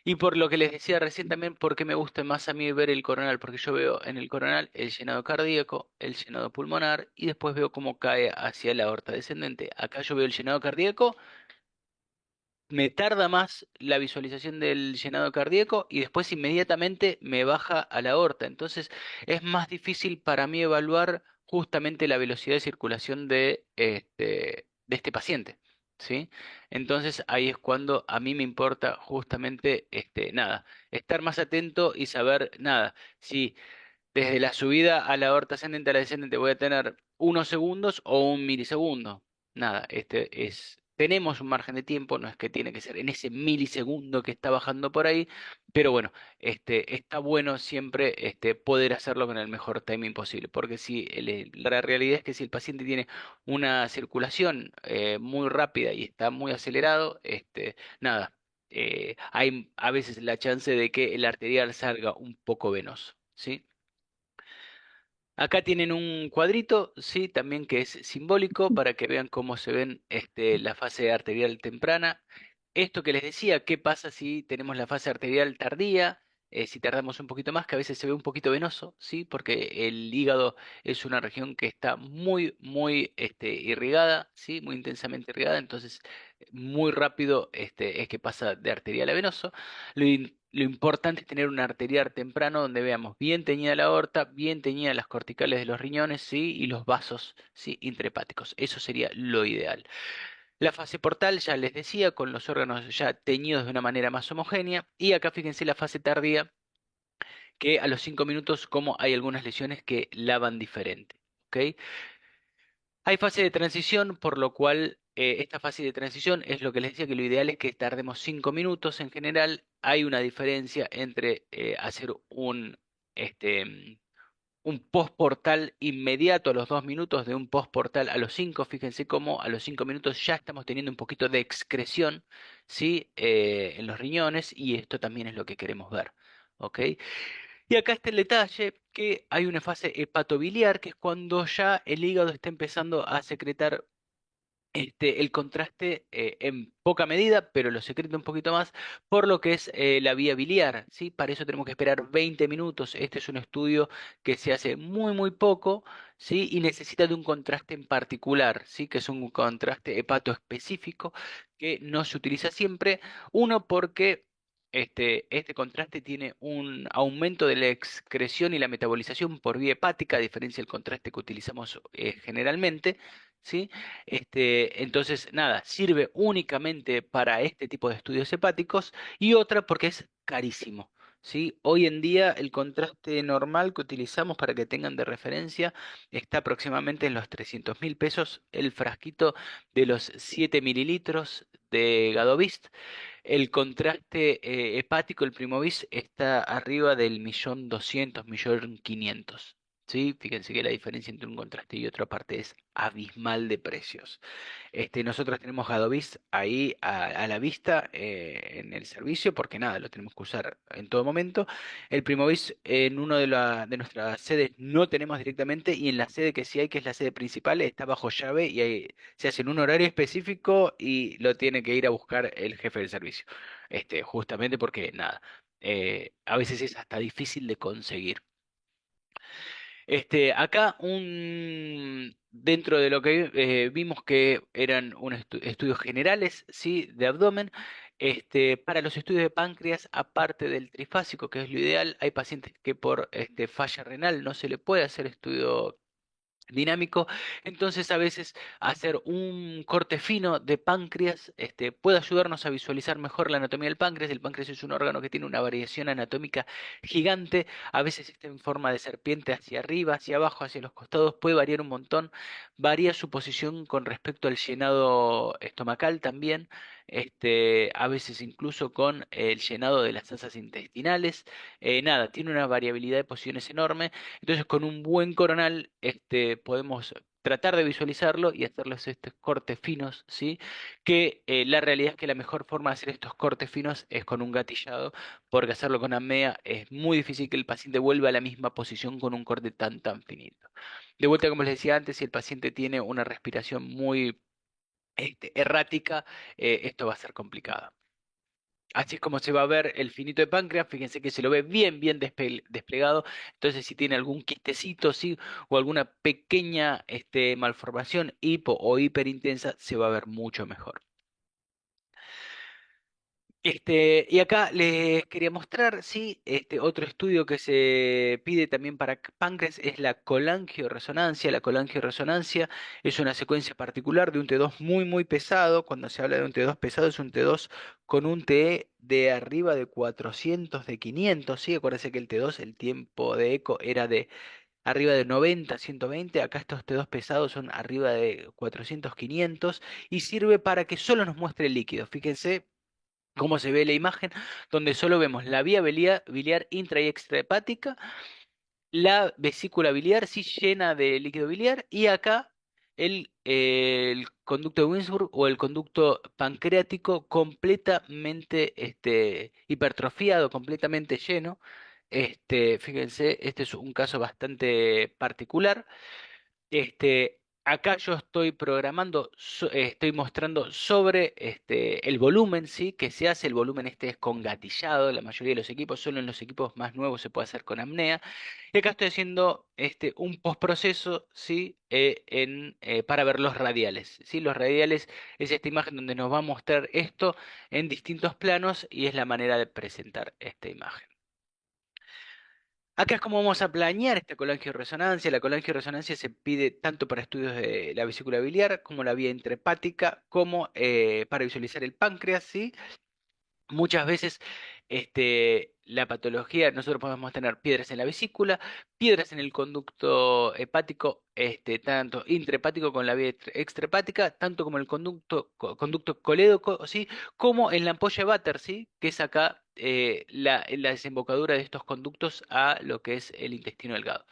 Y por lo que les decía recién también, ¿por qué me gusta más a mí ver el coronal? Porque yo veo en el coronal el llenado cardíaco, el llenado pulmonar y después veo cómo cae hacia la aorta descendente. Acá yo veo el llenado cardíaco, me tarda más la visualización del llenado cardíaco y después inmediatamente me baja a la aorta. Entonces es más difícil para mí evaluar justamente la velocidad de circulación de este paciente. ¿Sí? Entonces ahí es cuando a mí me importa justamente nada, estar más atento y saber nada. Si desde la subida a la aorta ascendente a la descendente voy a tener unos segundos o un milisegundo. Nada, tenemos un margen de tiempo, no es que tiene que ser en ese milisegundo que está bajando por ahí, pero bueno, está bueno siempre poder hacerlo con el mejor timing posible, porque si la realidad es que si el paciente tiene una circulación muy rápida y está muy acelerado, nada, hay a veces la chance de que el arterial salga un poco venoso, ¿sí? Acá tienen un cuadrito, sí, también que es simbólico para que vean cómo se ven la fase arterial temprana. Esto que les decía, ¿qué pasa si tenemos la fase arterial tardía? Si tardamos un poquito más, que a veces se ve un poquito venoso, ¿sí? Porque el hígado es una región que está muy, muy irrigada, ¿sí? Muy intensamente irrigada, entonces muy rápido es que pasa de arterial a venoso. Lo importante es tener un arterial temprano donde veamos bien teñida la aorta, bien teñidas las corticales de los riñones, ¿sí? Y los vasos, ¿sí? Intrahepáticos. Eso sería lo ideal. La fase portal, ya les decía, con los órganos ya teñidos de una manera más homogénea. Y acá fíjense la fase tardía, que a los 5 minutos, como hay algunas lesiones que lavan diferente. ¿Ok? Hay fase de transición, por lo cual esta fase de transición es lo que les decía, que lo ideal es que tardemos 5 minutos en general. Hay una diferencia entre hacer un post-portal inmediato a los 2 minutos de un post-portal a los 5. Fíjense cómo a los 5 minutos ya estamos teniendo un poquito de excreción, ¿sí? En los riñones y esto también es lo que queremos ver. ¿Ok? Y acá está el detalle, que hay una fase hepatobiliar, que es cuando ya el hígado está empezando a secretar el contraste en poca medida, pero lo secreta un poquito más, por lo que es la vía biliar, ¿sí? Para eso tenemos que esperar 20 minutos. Este es un estudio que se hace muy, muy poco, ¿sí? Y necesita de un contraste en particular, ¿sí? Que es un contraste hepato específico que no se utiliza siempre. Uno, porque este contraste tiene un aumento de la excreción y la metabolización por vía hepática, a diferencia del contraste que utilizamos generalmente, ¿sí? Entonces, nada, sirve únicamente para este tipo de estudios hepáticos y otra porque es carísimo. ¿Sí? Hoy en día el contraste normal que utilizamos para que tengan de referencia está aproximadamente en los 300.000 pesos el frasquito de los 7 mililitros de Gadovist. El contraste hepático, el Primovis, está arriba del 1.200.000, 1.500.000. Sí, fíjense que la diferencia entre un contraste y otro aparte es abismal de precios. Nosotros tenemos Gadovis ahí a la vista en el servicio porque nada, lo tenemos que usar en todo momento. El Primovis en uno de nuestras sedes no tenemos directamente y en la sede que sí hay, que es la sede principal, está bajo llave y ahí se hace en un horario específico y lo tiene que ir a buscar el jefe del servicio. Justamente porque nada, a veces es hasta difícil de conseguir. Acá dentro de lo que vimos que eran unos estudios generales, sí, de abdomen. Para los estudios de páncreas, aparte del trifásico, que es lo ideal, hay pacientes que por falla renal no se le puede hacer estudio dinámico, entonces a veces hacer un corte fino de páncreas puede ayudarnos a visualizar mejor la anatomía del páncreas. El páncreas es un órgano que tiene una variación anatómica gigante, a veces está en forma de serpiente hacia arriba, hacia abajo, hacia los costados, puede variar un montón, varía su posición con respecto al llenado estomacal también, a veces incluso con el llenado de las asas intestinales. Nada, tiene una variabilidad de posiciones enorme. Entonces, con un buen coronal, podemos tratar de visualizarlo y hacerles estos cortes finos, ¿sí? Que la realidad es que la mejor forma de hacer estos cortes finos es con un gatillado, porque hacerlo con apnea es muy difícil que el paciente vuelva a la misma posición con un corte tan, tan finito. De vuelta, como les decía antes, si el paciente tiene una respiración muy errática, esto va a ser complicado. Así es como se va a ver el finito de páncreas. Fíjense que se lo ve bien, bien desplegado. Entonces, si tiene algún quistecito, sí, o alguna pequeña malformación hipo o hiperintensa, se va a ver mucho mejor. Y acá les quería mostrar, sí, otro estudio que se pide también para páncreas es la colangioresonancia. La colangioresonancia es una secuencia particular de un T2 muy, muy pesado. Cuando se habla de un T2 pesado, es un T2 con un TE de arriba de 400, de 500, ¿sí? Acuérdense que el T2, el tiempo de eco, era de arriba de 90, 120. Acá estos T2 pesados son arriba de 400, 500 y sirve para que solo nos muestre el líquido. Fíjense cómo se ve la imagen, donde solo vemos la vía biliar intra y extrahepática, la vesícula biliar sí llena de líquido biliar, y acá el conducto de Winsburg o el conducto pancreático completamente hipertrofiado, completamente lleno. Fíjense, este es un caso bastante particular. Acá yo estoy programando, estoy mostrando sobre el volumen, ¿sí? Que se hace. El volumen es con gatillado, la mayoría de los equipos, solo en los equipos más nuevos se puede hacer con apnea. Y acá estoy haciendo un postproceso, ¿sí? Para ver los radiales, ¿sí? Los radiales es esta imagen donde nos va a mostrar esto en distintos planos y es la manera de presentar esta imagen. Acá es como vamos a planear esta colangioresonancia. La colangioresonancia se pide tanto para estudios de la vesícula biliar como la vía intrahepática, como para visualizar el páncreas, ¿sí? Muchas veces la patología, nosotros podemos tener piedras en la vesícula, piedras en el conducto hepático, tanto intrahepático con la vía extrahepática, tanto como el conducto colédoco, ¿sí? Como en la ampolla de Vater, ¿sí? Que es acá la desembocadura de estos conductos a lo que es el intestino delgado.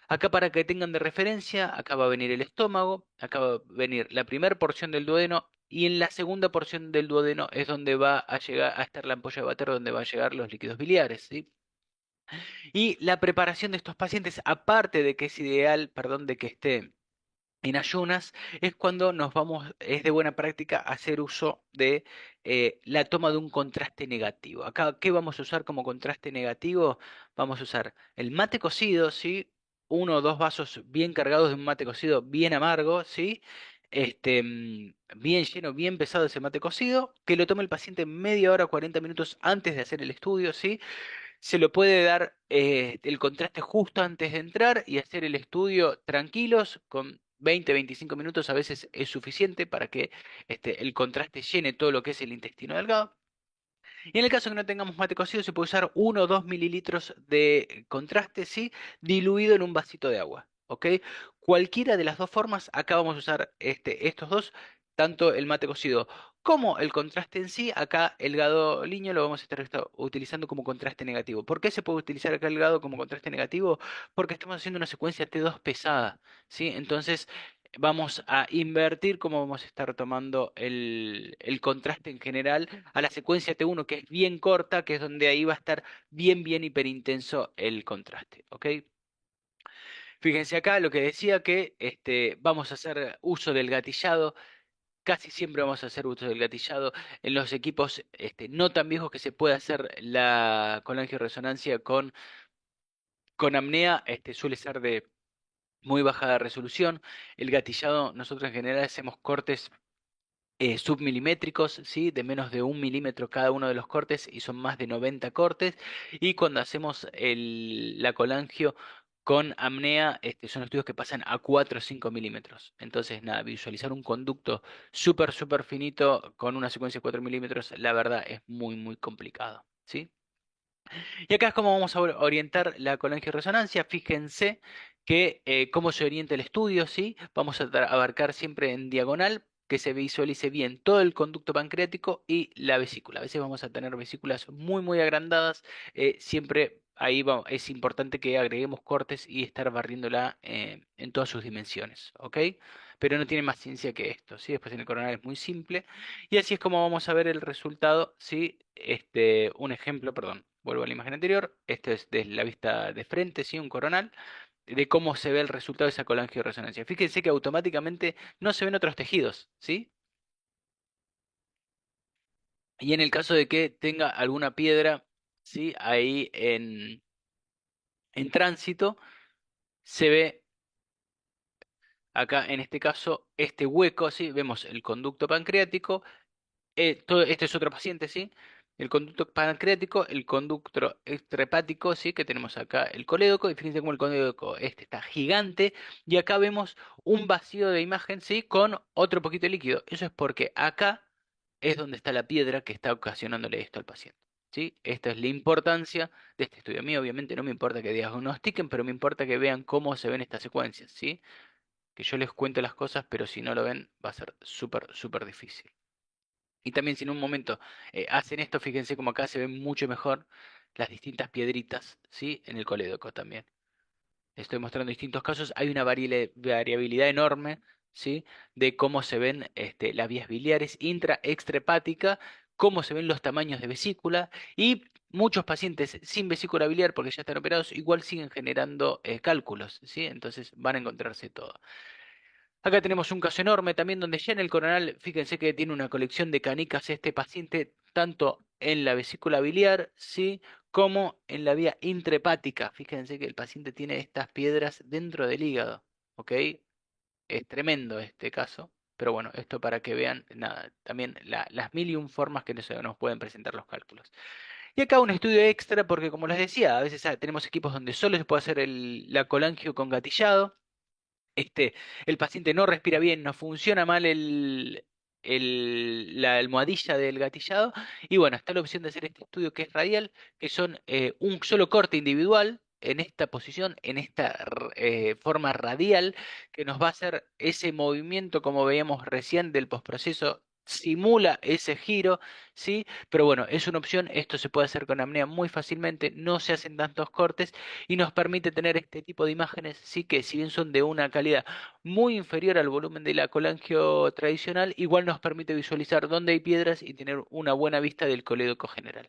Acá para que tengan de referencia, acá va a venir el estómago, acá va a venir la primera porción del duodeno y en la segunda porción del duodeno es donde va a llegar a estar la ampolla de Vater, donde van a llegar los líquidos biliares, ¿sí? Y la preparación de estos pacientes, aparte de que es ideal, perdón, de que esté en ayunas, es cuando nos vamos, es de buena práctica hacer uso de la toma de un contraste negativo. Acá, ¿qué vamos a usar como contraste negativo? Vamos a usar el mate cocido, ¿sí? Uno o dos vasos bien cargados de un mate cocido bien amargo, ¿sí? Bien lleno, bien pesado ese mate cocido, que lo tome el paciente media hora, 40 minutos antes de hacer el estudio, ¿sí? Se lo puede dar el contraste justo antes de entrar y hacer el estudio tranquilos, con 20-25 minutos a veces es suficiente para que el contraste llene todo lo que es el intestino delgado. Y en el caso que no tengamos mate cocido, se puede usar 1 o 2 mililitros de contraste, ¿sí? Diluido en un vasito de agua, ¿ok? Cualquiera de las dos formas, acá vamos a usar estos dos, tanto el mate cocido como el contraste en sí. Acá el gadolinium lo vamos a estar utilizando como contraste negativo. ¿Por qué se puede utilizar acá el gado como contraste negativo? Porque estamos haciendo una secuencia T2 pesada, ¿sí? Entonces vamos a invertir cómo vamos a estar tomando el contraste en general a la secuencia T1, que es bien corta, que es donde ahí va a estar bien, bien hiperintenso el contraste, ¿ok? Fíjense acá lo que decía que vamos a hacer uso del gatillado. Casi siempre vamos a hacer uso del gatillado en los equipos no tan viejos, que se puede hacer la colangioresonancia con apnea. Suele ser de muy baja resolución. El gatillado, nosotros en general hacemos cortes submilimétricos, ¿sí? De menos de 1 milímetro cada uno de los cortes, y son más de 90 cortes. Y cuando hacemos la colangio con apnea, son estudios que pasan a 4 o 5 milímetros. Entonces, nada, visualizar un conducto súper, súper finito con una secuencia de 4 milímetros, la verdad es muy, muy complicado, ¿sí? Y acá es como vamos a orientar la colangioresonancia. Fíjense que cómo se orienta el estudio, ¿sí? Vamos a abarcar siempre en diagonal, que se visualice bien todo el conducto pancreático y la vesícula. A veces vamos a tener vesículas muy, muy agrandadas. Siempre ahí es importante que agreguemos cortes y estar barriéndola en todas sus dimensiones, ¿ok? Pero no tiene más ciencia que esto, ¿sí? Después en el coronar es muy simple. Y así es como vamos a ver el resultado, ¿sí? Un ejemplo, perdón, vuelvo a la imagen anterior. Esto es de la vista de frente, ¿sí? Un coronal, de cómo se ve el resultado de esa colangioresonancia. Fíjense que automáticamente no se ven otros tejidos, ¿sí? Y en el caso de que tenga alguna piedra, ¿sí? Ahí en tránsito, se ve acá en este caso este hueco, ¿sí? Vemos el conducto pancreático. Este es otro paciente, ¿sí? El conducto pancreático, el conducto extrahepático, ¿sí? Que tenemos acá el colédoco, y fíjense cómo el colédoco está gigante, y acá vemos un vacío de imagen, ¿sí? Con otro poquito de líquido. Eso es porque acá es donde está la piedra que está ocasionándole esto al paciente, ¿sí? Esta es la importancia de este estudio. A mí obviamente no me importa que diagnostiquen, pero me importa que vean cómo se ven estas secuencias, ¿sí? Que yo les cuente las cosas, pero si no lo ven va a ser súper, súper difícil. Y también si en un momento hacen esto, fíjense como acá se ven mucho mejor las distintas piedritas, ¿sí? En el colédoco también. Estoy mostrando distintos casos. Hay una variabilidad enorme, ¿sí? De cómo se ven las vías biliares extrahepática, cómo se ven los tamaños de vesícula, y muchos pacientes sin vesícula biliar, porque ya están operados, igual siguen generando cálculos, ¿sí? Entonces van a encontrarse todo. Acá tenemos un caso enorme también donde ya en el coronal, fíjense que tiene una colección de canicas este paciente, tanto en la vesícula biliar, ¿sí? Como en la vía intrahepática. Fíjense que el paciente tiene estas piedras dentro del hígado, ¿ok? Es tremendo este caso, pero bueno, esto para que vean, nada, también las mil y un formas que nos pueden presentar los cálculos. Y acá un estudio extra, porque como les decía, a veces tenemos equipos donde solo se puede hacer la colangio con gatillado. este, el paciente no respira bien, no funciona mal la almohadilla del gatillado. Y bueno, está la opción de hacer este estudio que es radial, que son un solo corte individual en esta posición, en esta forma radial, que nos va a hacer ese movimiento, como veíamos recién, del postproceso. Simula ese giro, ¿sí? Pero bueno, es una opción. Esto se puede hacer con apnea muy fácilmente, no se hacen tantos cortes, y nos permite tener este tipo de imágenes, sí, que si bien son de una calidad muy inferior al volumen de la colangio tradicional, igual nos permite visualizar dónde hay piedras y tener una buena vista del colédoco general.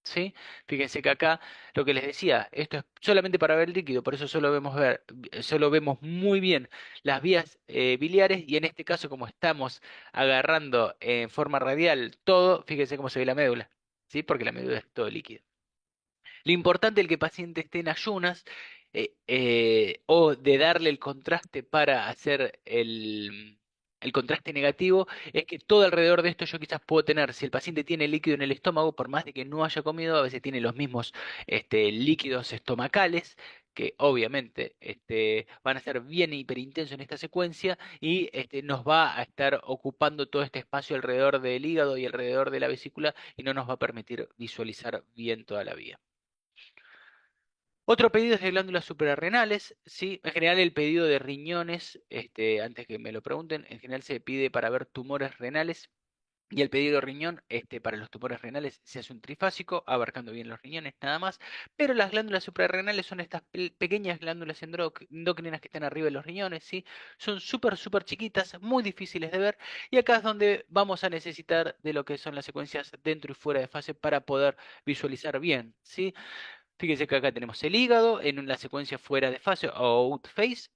¿sí? Fíjense que acá lo que les decía, esto es solamente para ver el líquido, por eso solo vemos muy bien las vías biliares y en este caso como estamos agarrando en forma radial todo, fíjense cómo se ve la médula, ¿sí? Porque la médula es todo líquido. Lo importante es que el paciente esté en ayunas o de darle el contraste para hacer el contraste negativo, es que todo alrededor de esto yo quizás puedo tener, si el paciente tiene líquido en el estómago, por más de que no haya comido, a veces tiene los mismos líquidos estomacales, que obviamente van a ser bien hiperintensos en esta secuencia y nos va a estar ocupando todo este espacio alrededor del hígado y alrededor de la vesícula y no nos va a permitir visualizar bien toda la vía. Otro pedido es de glándulas suprarrenales, ¿sí? En general el pedido de riñones, antes que me lo pregunten, en general se pide para ver tumores renales y el pedido de riñón, para los tumores renales se hace un trifásico, abarcando bien los riñones nada más, pero las glándulas suprarrenales son estas pequeñas glándulas endocrinas que están arriba de los riñones, ¿sí? Son súper, súper chiquitas, muy difíciles de ver y acá es donde vamos a necesitar de lo que son las secuencias dentro y fuera de fase para poder visualizar bien, ¿sí? Fíjense que acá tenemos el hígado en la secuencia fuera de fase o out phase.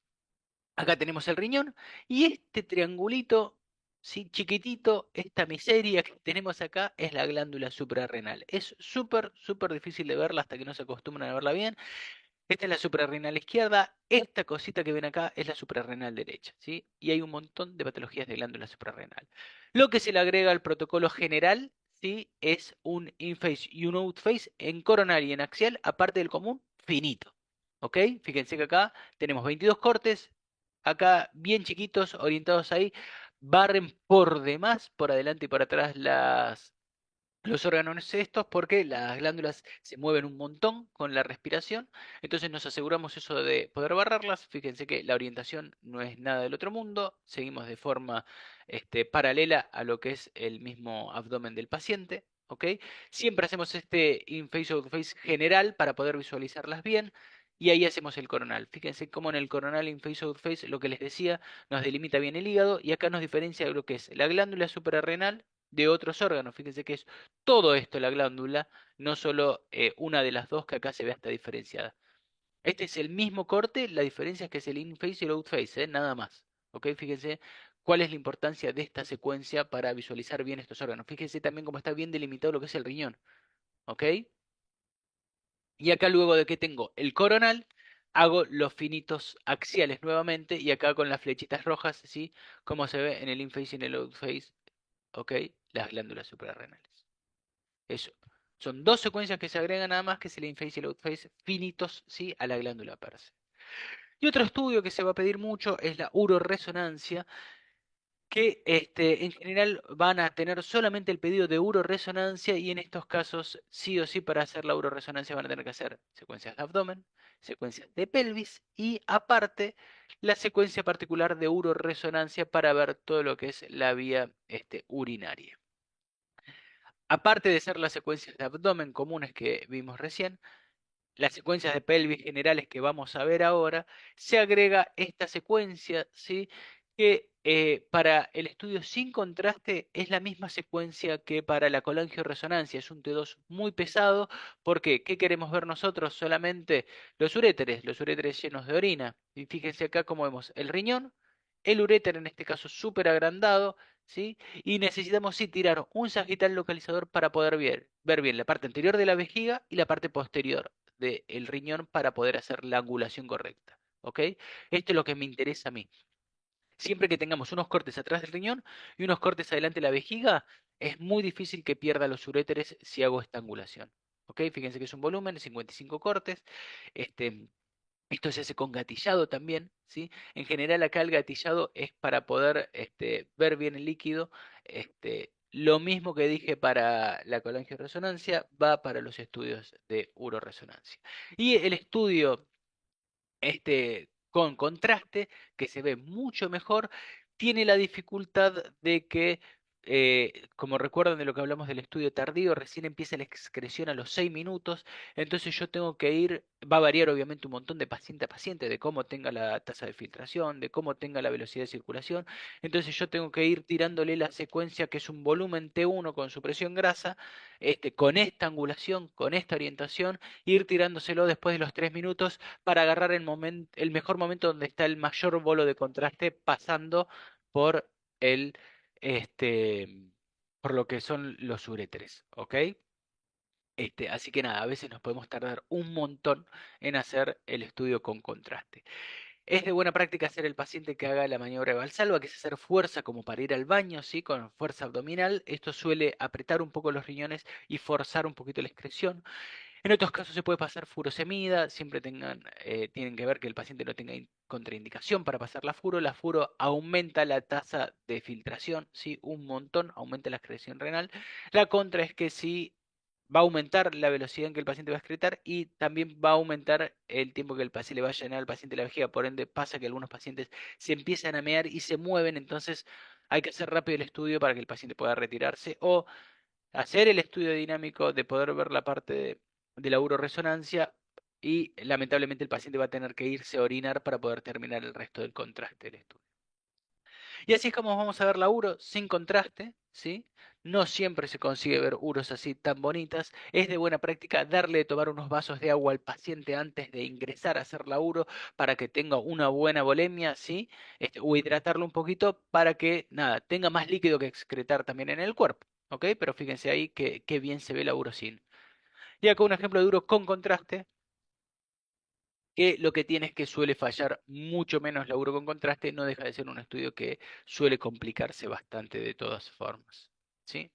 Acá tenemos el riñón y este triangulito, sí, chiquitito, esta miseria que tenemos acá es la glándula suprarrenal. Es súper, súper difícil de verla hasta que no se acostumbran a verla bien. Esta es la suprarrenal izquierda, esta cosita que ven acá es la suprarrenal derecha, ¿sí? Y hay un montón de patologías de glándula suprarrenal. Lo que se le agrega al protocolo general, ¿sí? Es un in-phase y un out-phase en coronal y en axial, aparte del común, finito. ¿Ok? Fíjense que acá tenemos 22 cortes, acá bien chiquitos, orientados ahí, barren por demás, por adelante y por atrás los órganos estos porque las glándulas se mueven un montón con la respiración, entonces nos aseguramos eso de poder barrerlas. Fíjense que la orientación no es nada del otro mundo, seguimos de forma paralela a lo que es el mismo abdomen del paciente, ¿ok? Siempre hacemos este in-face out-face general para poder visualizarlas bien. Y ahí hacemos el coronal. Fíjense cómo en el coronal in-face out-face, lo que les decía, nos delimita bien el hígado y acá nos diferencia de lo que es la glándula suprarrenal de otros órganos. Fíjense que es todo esto la glándula, no solo una de las dos que acá se ve hasta diferenciada. Este es el mismo corte, la diferencia es que es el in-face y el out-face, nada más. ¿Ok? Fíjense cuál es la importancia de esta secuencia para visualizar bien estos órganos. Fíjense también cómo está bien delimitado lo que es el riñón. ¿Ok? Y acá luego de que tengo el coronal, hago los finitos axiales nuevamente y acá con las flechitas rojas, ¿sí? Como se ve en el in-face y en el out-face, ¿ok? Las glándulas suprarrenales. Eso. Son dos secuencias que se agregan nada más, que es el in-phase y el out-phase, finitos, ¿sí? A la glándula perse. Y otro estudio que se va a pedir mucho es la uroresonancia, que en general van a tener solamente el pedido de uroresonancia y en estos casos, sí o sí, para hacer la uroresonancia van a tener que hacer secuencias de abdomen, secuencias de pelvis y aparte la secuencia particular de uroresonancia para ver todo lo que es la vía urinaria. Aparte de ser las secuencias de abdomen comunes que vimos recién, las secuencias de pelvis generales que vamos a ver ahora, se agrega esta secuencia, ¿sí? Que para el estudio sin contraste es la misma secuencia que para la colangioresonancia. Es un T2 muy pesado. ¿Por qué? ¿Qué queremos ver nosotros? Solamente los uréteres llenos de orina. Y fíjense acá cómo vemos el riñón, el uréter en este caso súper agrandado, ¿sí? Y necesitamos sí tirar un sagital localizador para poder ver bien la parte anterior de la vejiga y la parte posterior del riñón para poder hacer la angulación correcta. ¿Ok? Esto es lo que me interesa a mí. Siempre que tengamos unos cortes atrás del riñón y unos cortes adelante de la vejiga, es muy difícil que pierda los uréteres si hago esta angulación. ¿Ok? Fíjense que es un volumen de 55 cortes. Este, esto se hace con gatillado también, ¿sí? En general acá el gatillado es para poder ver bien el líquido. Lo mismo que dije para la colangioresonancia va para los estudios de uroresonancia. Y el estudio con contraste, que se ve mucho mejor, tiene la dificultad de que como recuerdan de lo que hablamos del estudio tardío, recién empieza la excreción a los 6 minutos, entonces yo tengo que ir, va a variar obviamente un montón de paciente a paciente, de cómo tenga la tasa de filtración, de cómo tenga la velocidad de circulación, entonces yo tengo que ir tirándole la secuencia que es un volumen T1 con supresión grasa, con esta angulación, con esta orientación, ir tirándoselo después de los 3 minutos para agarrar el mejor momento donde está el mayor bolo de contraste pasando por el este, por lo que son los uréteres, ¿ok? Así que nada, a veces nos podemos tardar un montón en hacer el estudio con contraste. Es de buena práctica hacer el paciente que haga la maniobra de Valsalva, que es hacer fuerza como para ir al baño, ¿sí? Con fuerza abdominal. Esto suele apretar un poco los riñones y forzar un poquito la excreción. En otros casos se puede pasar furosemida, siempre tienen que ver que el paciente no tenga contraindicación para pasar la furo. La furo aumenta la tasa de filtración, ¿sí? Un montón, aumenta la excreción renal. La contra es que sí va a aumentar la velocidad en que el paciente va a excretar y también va a aumentar el tiempo que el paciente le va a llenar al paciente la vejiga. Por ende, pasa que algunos pacientes se empiezan a mear y se mueven, entonces hay que hacer rápido el estudio para que el paciente pueda retirarse o hacer el estudio dinámico de poder ver la parte de la uroresonancia y lamentablemente el paciente va a tener que irse a orinar para poder terminar el resto del contraste del estudio. Y así es como vamos a ver la uro sin contraste, ¿sí? No siempre se consigue ver uros así tan bonitas. Es de buena práctica darle de tomar unos vasos de agua al paciente antes de ingresar a hacer la uro para que tenga una buena volemia, ¿sí? O hidratarlo un poquito para que, nada, tenga más líquido que excretar también en el cuerpo, ¿ok? Pero fíjense ahí que bien se ve la uro sin. Y acá un ejemplo de uro con contraste, que lo que tiene es que suele fallar mucho menos la uro con contraste, no deja de ser un estudio que suele complicarse bastante de todas formas. ¿Sí?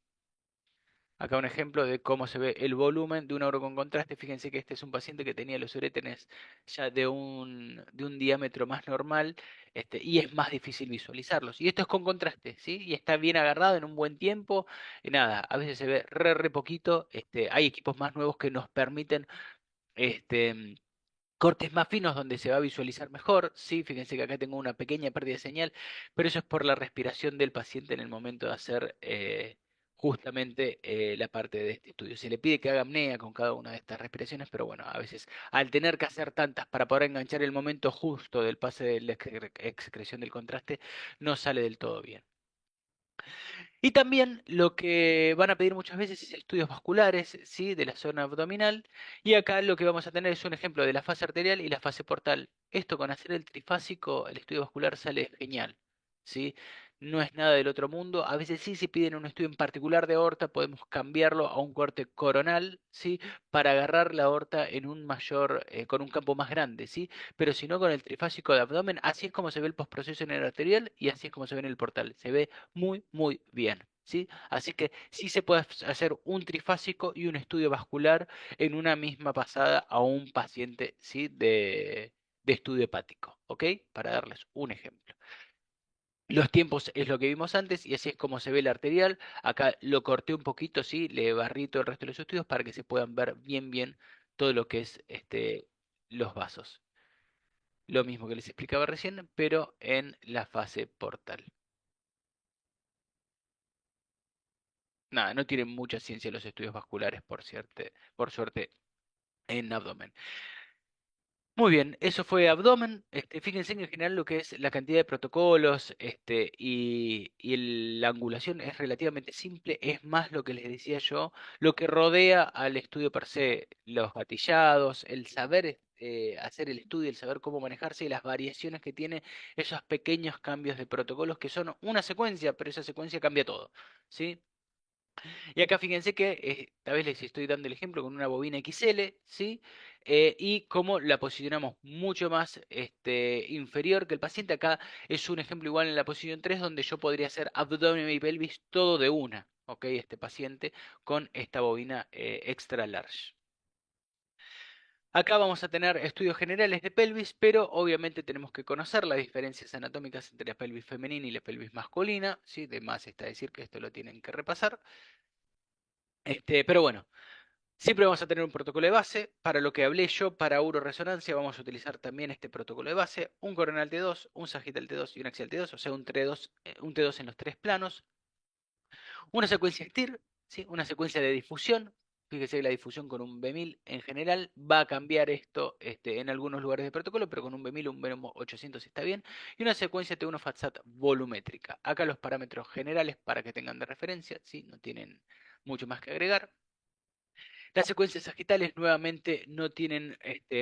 Acá un ejemplo de cómo se ve el volumen de un uro con contraste. Fíjense que este es un paciente que tenía los uréteres ya de un diámetro más normal, y es más difícil visualizarlos. Y esto es con contraste, ¿sí? Y está bien agarrado en un buen tiempo. Y nada, a veces se ve re poquito. Hay equipos más nuevos que nos permiten este, cortes más finos donde se va a visualizar mejor. Sí, fíjense que acá tengo una pequeña pérdida de señal, pero eso es por la respiración del paciente en el momento de hacer justamente la parte de este estudio. Se le pide que haga apnea con cada una de estas respiraciones, pero bueno, a veces al tener que hacer tantas para poder enganchar el momento justo del pase de la excreción del contraste, no sale del todo bien. Y también lo que van a pedir muchas veces es estudios vasculares, ¿sí? De la zona abdominal. Y acá lo que vamos a tener es un ejemplo de la fase arterial y la fase portal. Esto con hacer el trifásico, el estudio vascular sale genial, ¿sí? No es nada del otro mundo. A veces sí se piden un estudio en particular de aorta, podemos cambiarlo a un corte coronal, ¿sí? Para agarrar la aorta en un mayor, con un campo más grande, ¿sí? Pero si no con el trifásico de abdomen, así es como se ve el postproceso en el arterial y así es como se ve en el portal. Se ve muy bien, ¿sí? Así que sí se puede hacer un trifásico y un estudio vascular en una misma pasada a un paciente, ¿sí? De estudio hepático, ¿ok? Para darles un ejemplo. Los tiempos es lo que vimos antes y así es como se ve el arterial. Acá lo corté un poquito, ¿sí? Le barrí todo el resto de los estudios para que se puedan ver bien todo lo que es los vasos. Lo mismo que les explicaba recién, pero en la fase portal. Nada, no tienen mucha ciencia los estudios vasculares, por suerte, en abdomen. Muy bien, eso fue abdomen. Fíjense que en general lo que es la cantidad de protocolos, y la angulación es relativamente simple. Es más lo que les decía yo, lo que rodea al estudio per se, los gatillados, el saber hacer el estudio, el saber cómo manejarse y las variaciones que tiene esos pequeños cambios de protocolos que son una secuencia, pero esa secuencia cambia todo, ¿sí? Y acá fíjense que esta vez les estoy dando el ejemplo con una bobina XL, ¿sí? Y cómo la posicionamos mucho más inferior que el paciente. Acá es un ejemplo igual en la posición 3 donde yo podría hacer abdomen y pelvis todo de una, ¿ok? Este paciente con esta bobina extra large. Acá vamos a tener estudios generales de pelvis, pero obviamente tenemos que conocer las diferencias anatómicas entre la pelvis femenina y la pelvis masculina, ¿sí? De más está decir que esto lo tienen que repasar. Pero bueno, siempre vamos a tener un protocolo de base. Para lo que hablé yo, para uroresonancia, vamos a utilizar también este protocolo de base: un coronal T2, un sagital T2 y un axial T2, o sea, un T2 en los tres planos. Una secuencia STIR, ¿sí? Una secuencia de difusión. Fíjese que la difusión con un B1000 en general va a cambiar esto en algunos lugares de protocolo, pero con un B1000 un B800 está bien. Y una secuencia T1 FAT-SAT volumétrica. Acá los parámetros generales para que tengan de referencia, ¿sí? No tienen mucho más que agregar. Las secuencias sagitales nuevamente no tienen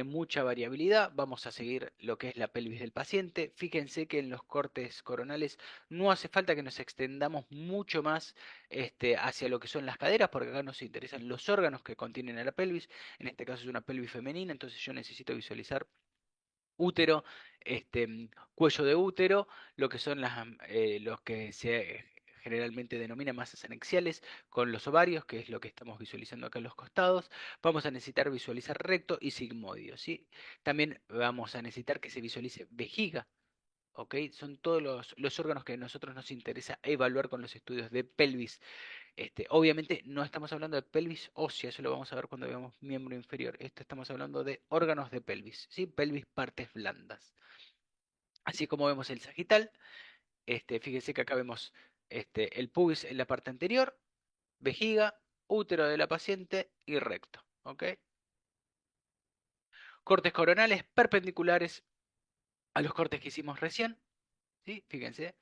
mucha variabilidad. Vamos a seguir lo que es la pelvis del paciente. Fíjense que en los cortes coronales no hace falta que nos extendamos mucho más hacia lo que son las caderas, porque acá nos interesan los órganos que contienen a la pelvis. En este caso es una pelvis femenina, entonces yo necesito visualizar útero, cuello de útero, lo que son los que se generalmente denomina masas anexiales con los ovarios, que es lo que estamos visualizando acá en los costados. Vamos a necesitar visualizar recto y sigmoidio, ¿sí? También vamos a necesitar que se visualice vejiga, ¿ok? Son todos los órganos que a nosotros nos interesa evaluar con los estudios de pelvis. Obviamente no estamos hablando de pelvis ósea, eso lo vamos a ver cuando veamos miembro inferior. Esto estamos hablando de órganos de pelvis, ¿sí? Pelvis, partes blandas. Así como vemos el sagital, fíjese que acá vemos el pubis en la parte anterior, vejiga, útero de la paciente y recto, ¿ok? Cortes coronales perpendiculares a los cortes que hicimos recién, ¿sí? Fíjense,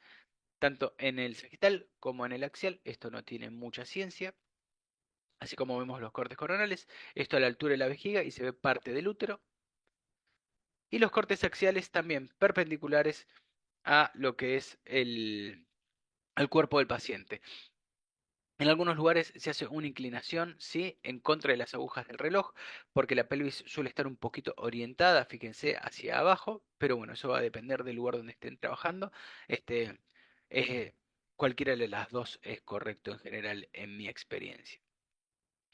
tanto en el sagital como en el axial, esto no tiene mucha ciencia. Así como vemos los cortes coronales, esto a la altura de la vejiga y se ve parte del útero. Y los cortes axiales también perpendiculares a lo que es el cuerpo del paciente. En algunos lugares se hace una inclinación, ¿sí? En contra de las agujas del reloj, porque la pelvis suele estar un poquito orientada, fíjense, hacia abajo, pero bueno, eso va a depender del lugar donde estén trabajando. Este, eh, Cualquiera de las dos es correcto en general en mi experiencia.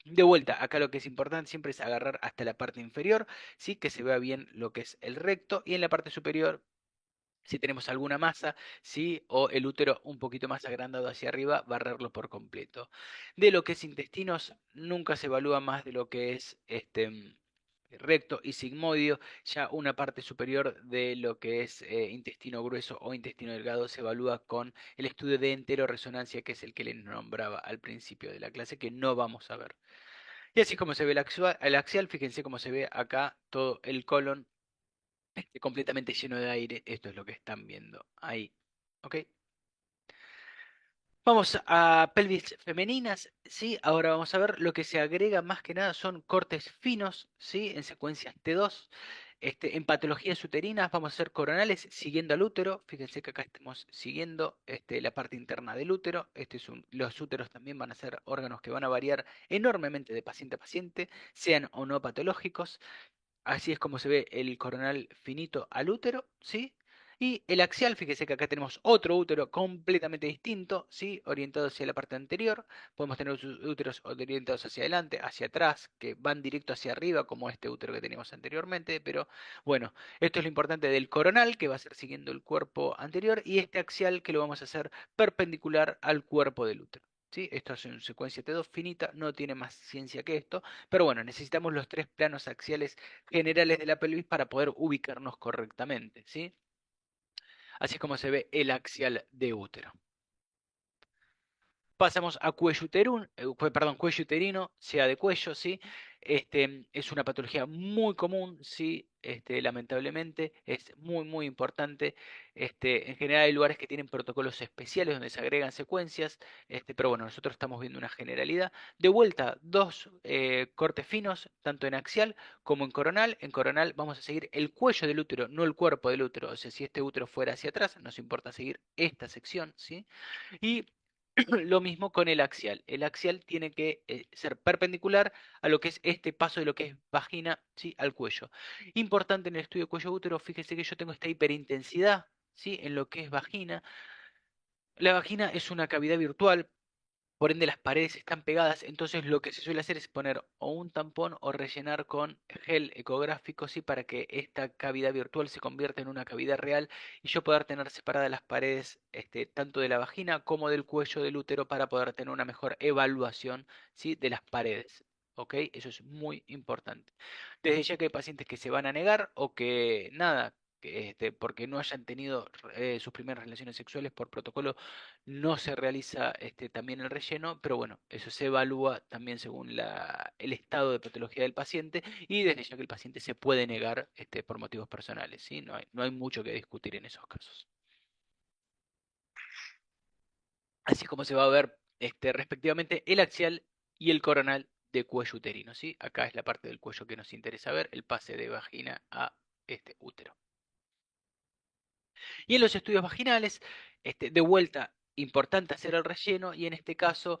De vuelta, acá lo que es importante siempre es agarrar hasta la parte inferior, ¿sí? Que se vea bien lo que es el recto, y en la parte superior, si tenemos alguna masa, ¿sí? O el útero un poquito más agrandado hacia arriba, barrerlo por completo. De lo que es intestinos, nunca se evalúa más de lo que es recto y sigmoidio. Ya una parte superior de lo que es intestino grueso o intestino delgado se evalúa con el estudio de enteroresonancia, que es el que les nombraba al principio de la clase, que no vamos a ver. Y así es como se ve el axial, fíjense cómo se ve acá todo el colon completamente lleno de aire. Esto es lo que están viendo ahí. ¿Ok? Vamos a pelvis femeninas, ¿sí? Ahora vamos a ver lo que se agrega más que nada son cortes finos, ¿sí? En secuencias T2. En patologías uterinas vamos a hacer coronales siguiendo al útero. Fíjense que acá estamos siguiendo la parte interna del útero. Los úteros también van a ser órganos que van a variar enormemente de paciente a paciente, sean o no patológicos. Así es como se ve el coronal finito al útero, ¿sí? Y el axial, fíjese que acá tenemos otro útero completamente distinto, ¿sí? Orientado hacia la parte anterior. Podemos tener úteros orientados hacia adelante, hacia atrás, que van directo hacia arriba, como este útero que teníamos anteriormente. Pero bueno, esto es lo importante del coronal, que va a ser siguiendo el cuerpo anterior, y este axial, que lo vamos a hacer perpendicular al cuerpo del útero. ¿Sí? Esto es una secuencia T2 finita, no tiene más ciencia que esto, pero bueno, necesitamos los tres planos axiales generales de la pelvis para poder ubicarnos correctamente, ¿sí? Así es como se ve el axial de útero. Pasamos a cuello uterino, sea de cuello, ¿sí? Es una patología muy común, ¿sí? Lamentablemente es muy, muy importante. En general hay lugares que tienen protocolos especiales donde se agregan secuencias, pero bueno, nosotros estamos viendo una generalidad. De vuelta, dos cortes finos, tanto en axial como en coronal. En coronal vamos a seguir el cuello del útero, no el cuerpo del útero. O sea, si este útero fuera hacia atrás, nos importa seguir esta sección, ¿sí? Y lo mismo con el axial. El axial tiene que ser perpendicular a lo que es este paso de lo que es vagina, ¿sí? Al cuello. Importante en el estudio cuello útero, fíjese que yo tengo esta hiperintensidad, ¿sí? En lo que es vagina. La vagina es una cavidad virtual, por ende las paredes están pegadas, entonces lo que se suele hacer es poner o un tampón o rellenar con gel ecográfico, ¿sí? Para que esta cavidad virtual se convierta en una cavidad real y yo poder tener separadas las paredes, tanto de la vagina como del cuello del útero, para poder tener una mejor evaluación, ¿sí? De las paredes. ¿Ok? Eso es muy importante. Desde ya que hay pacientes que se van a negar o que nada, porque no hayan tenido sus primeras relaciones sexuales por protocolo, no se realiza también el relleno, pero bueno, eso se evalúa también según el estado de patología del paciente y desde ya que el paciente se puede negar por motivos personales, ¿sí? No hay mucho que discutir en esos casos. Así como se va a ver respectivamente el axial y el coronal de cuello uterino, ¿sí? Acá es la parte del cuello que nos interesa ver, el pase de vagina a este útero. Y en los estudios vaginales, de vuelta, importante hacer el relleno y en este caso,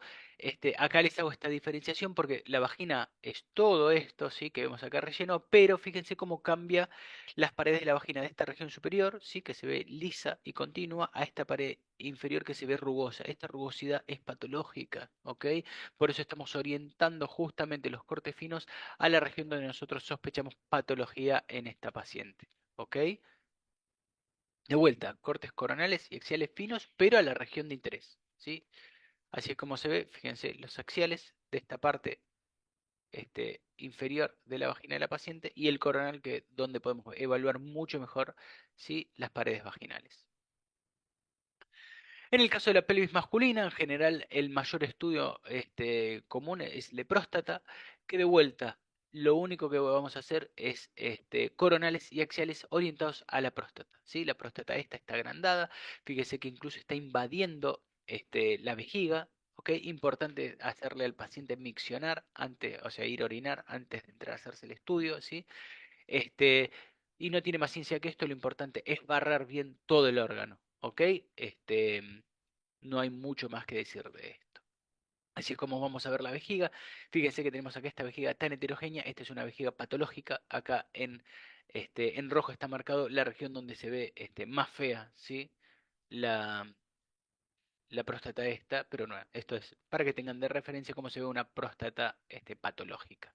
acá les hago esta diferenciación porque la vagina es todo esto, ¿sí? Que vemos acá relleno, pero fíjense cómo cambia las paredes de la vagina de esta región superior, ¿sí? Que se ve lisa y continua, a esta pared inferior que se ve rugosa. Esta rugosidad es patológica, ¿ok? Por eso estamos orientando justamente los cortes finos a la región donde nosotros sospechamos patología en esta paciente, ¿ok? De vuelta, cortes coronales y axiales finos, pero a la región de interés, ¿sí? Así es como se ve, fíjense, los axiales de esta parte inferior de la vagina de la paciente y el coronal donde podemos evaluar mucho mejor, ¿sí? Las paredes vaginales. En el caso de la pelvis masculina, en general el mayor estudio común es el de próstata, que de vuelta lo único que vamos a hacer es coronales y axiales orientados a la próstata, ¿sí? La próstata esta está agrandada, fíjese que incluso está invadiendo la vejiga, ¿ok? Importante hacerle al paciente miccionar antes, o sea, ir a orinar antes de entrar a hacerse el estudio, ¿sí? Este, y no tiene más ciencia que esto, lo importante es barrer bien todo el órgano, ¿ok? Este, no hay mucho más que decir de esto. Así es como vamos a ver la vejiga. Fíjense que tenemos acá esta vejiga tan heterogénea. Esta es una vejiga patológica. Acá en rojo está marcado la región donde se ve más fea, ¿sí? La, la próstata esta, pero no, esto es para que tengan de referencia cómo se ve una próstata patológica.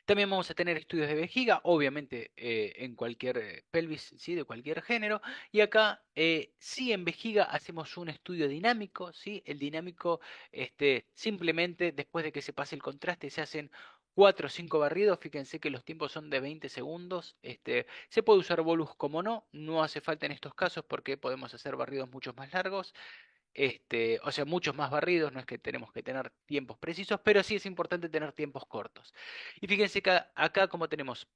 También vamos a tener estudios de vejiga, obviamente en cualquier pelvis, ¿sí? De cualquier género. Y acá, sí, en vejiga hacemos un estudio dinámico, ¿sí? El dinámico, simplemente después de que se pase el contraste, se hacen 4 o 5 barridos. Fíjense que los tiempos son de 20 segundos. Se puede usar bolus como no, no hace falta en estos casos porque podemos hacer barridos mucho más largos. O sea, muchos más barridos, no es que tenemos que tener tiempos precisos, pero sí es importante tener tiempos cortos. Y fíjense que acá como tenemos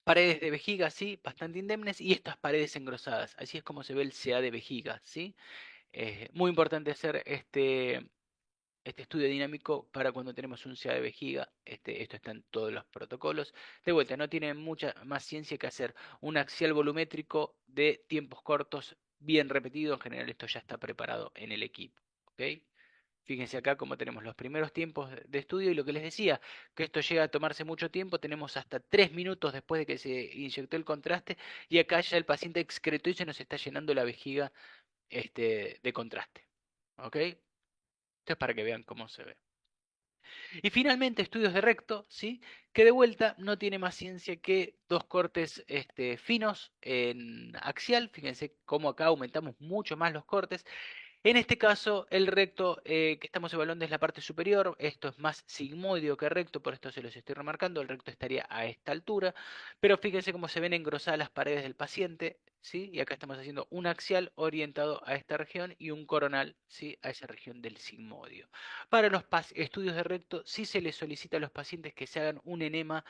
paredes de vejiga, ¿sí? Bastante indemnes, y estas paredes engrosadas, así es como se ve el CA de vejiga, ¿sí? Muy importante hacer este estudio dinámico para cuando tenemos un CA de vejiga, esto está en todos los protocolos. De vuelta, no tiene mucha más ciencia que hacer un axial volumétrico de tiempos cortos, bien repetido. En general esto ya está preparado en el equipo, ¿ok? Fíjense acá cómo tenemos los primeros tiempos de estudio y lo que les decía, que esto llega a tomarse mucho tiempo, tenemos hasta 3 minutos después de que se inyectó el contraste y acá ya el paciente excretó y se nos está llenando la vejiga de contraste, ¿ok? Esto es para que vean cómo se ve. Y finalmente estudios de recto, ¿sí? Que de vuelta no tiene más ciencia que dos cortes finos en axial. Fíjense cómo acá aumentamos mucho más los cortes. En este caso, el recto que estamos evaluando es la parte superior. Esto es más sigmoideo que recto, por esto se los estoy remarcando. El recto estaría a esta altura. Pero fíjense cómo se ven engrosadas las paredes del paciente, ¿sí? Y acá estamos haciendo un axial orientado a esta región y un coronal, ¿sí? A esa región del sigmoideo. Para los estudios de recto, sí se les solicita a los pacientes que se hagan un enema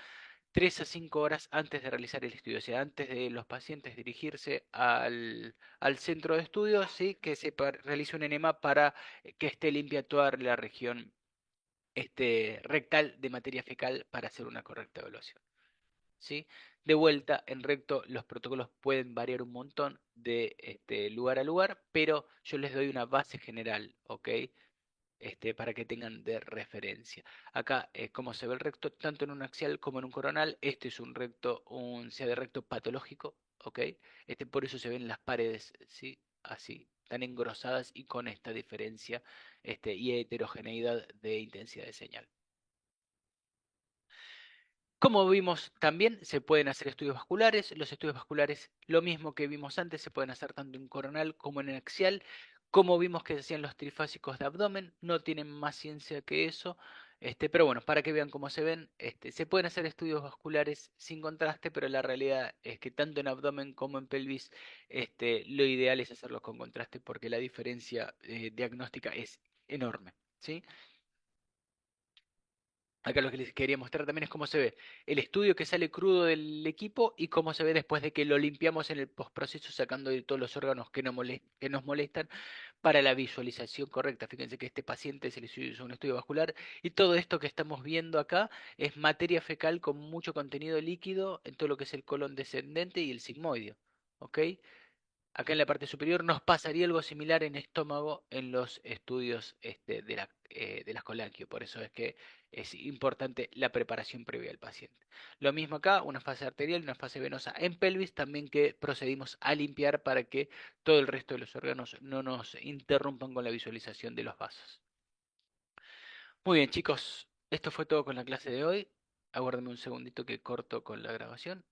3 a 5 horas antes de realizar el estudio, o sea, antes de los pacientes dirigirse al centro de estudio, ¿sí? Que se realice un enema para que esté limpia toda la región rectal de materia fecal para hacer una correcta evaluación, ¿sí? De vuelta, en recto los protocolos pueden variar un montón de lugar a lugar, pero yo les doy una base general, ¿ok? Para que tengan de referencia. Acá, como se ve el recto, tanto en un axial como en un coronal, este es un recto, un sea de recto patológico, ¿ok? Por eso se ven las paredes, ¿sí? Así, tan engrosadas y con esta diferencia, y heterogeneidad de intensidad de señal. Como vimos, también se pueden hacer estudios vasculares. Los estudios vasculares, lo mismo que vimos antes, se pueden hacer tanto en coronal como en axial. Como vimos que se hacían los trifásicos de abdomen, no tienen más ciencia que eso. Pero bueno, para que vean cómo se ven, se pueden hacer estudios vasculares sin contraste, pero la realidad es que tanto en abdomen como en pelvis, lo ideal es hacerlos con contraste porque la diferencia diagnóstica es enorme, ¿sí? Acá lo que les quería mostrar también es cómo se ve el estudio que sale crudo del equipo y cómo se ve después de que lo limpiamos en el postproceso sacando de todos los órganos que nos molestan para la visualización correcta. Fíjense que este paciente se le hizo un estudio vascular y todo esto que estamos viendo acá es materia fecal con mucho contenido líquido en todo lo que es el colon descendente y el sigmoideo. ¿Ok? Acá en la parte superior nos pasaría algo similar en estómago en los estudios de las colaquio. Por eso es que es importante la preparación previa al paciente. Lo mismo acá, una fase arterial y una fase venosa en pelvis, también que procedimos a limpiar para que todo el resto de los órganos no nos interrumpan con la visualización de los vasos. Muy bien, chicos, esto fue todo con la clase de hoy. Aguárdenme un segundito que corto con la grabación.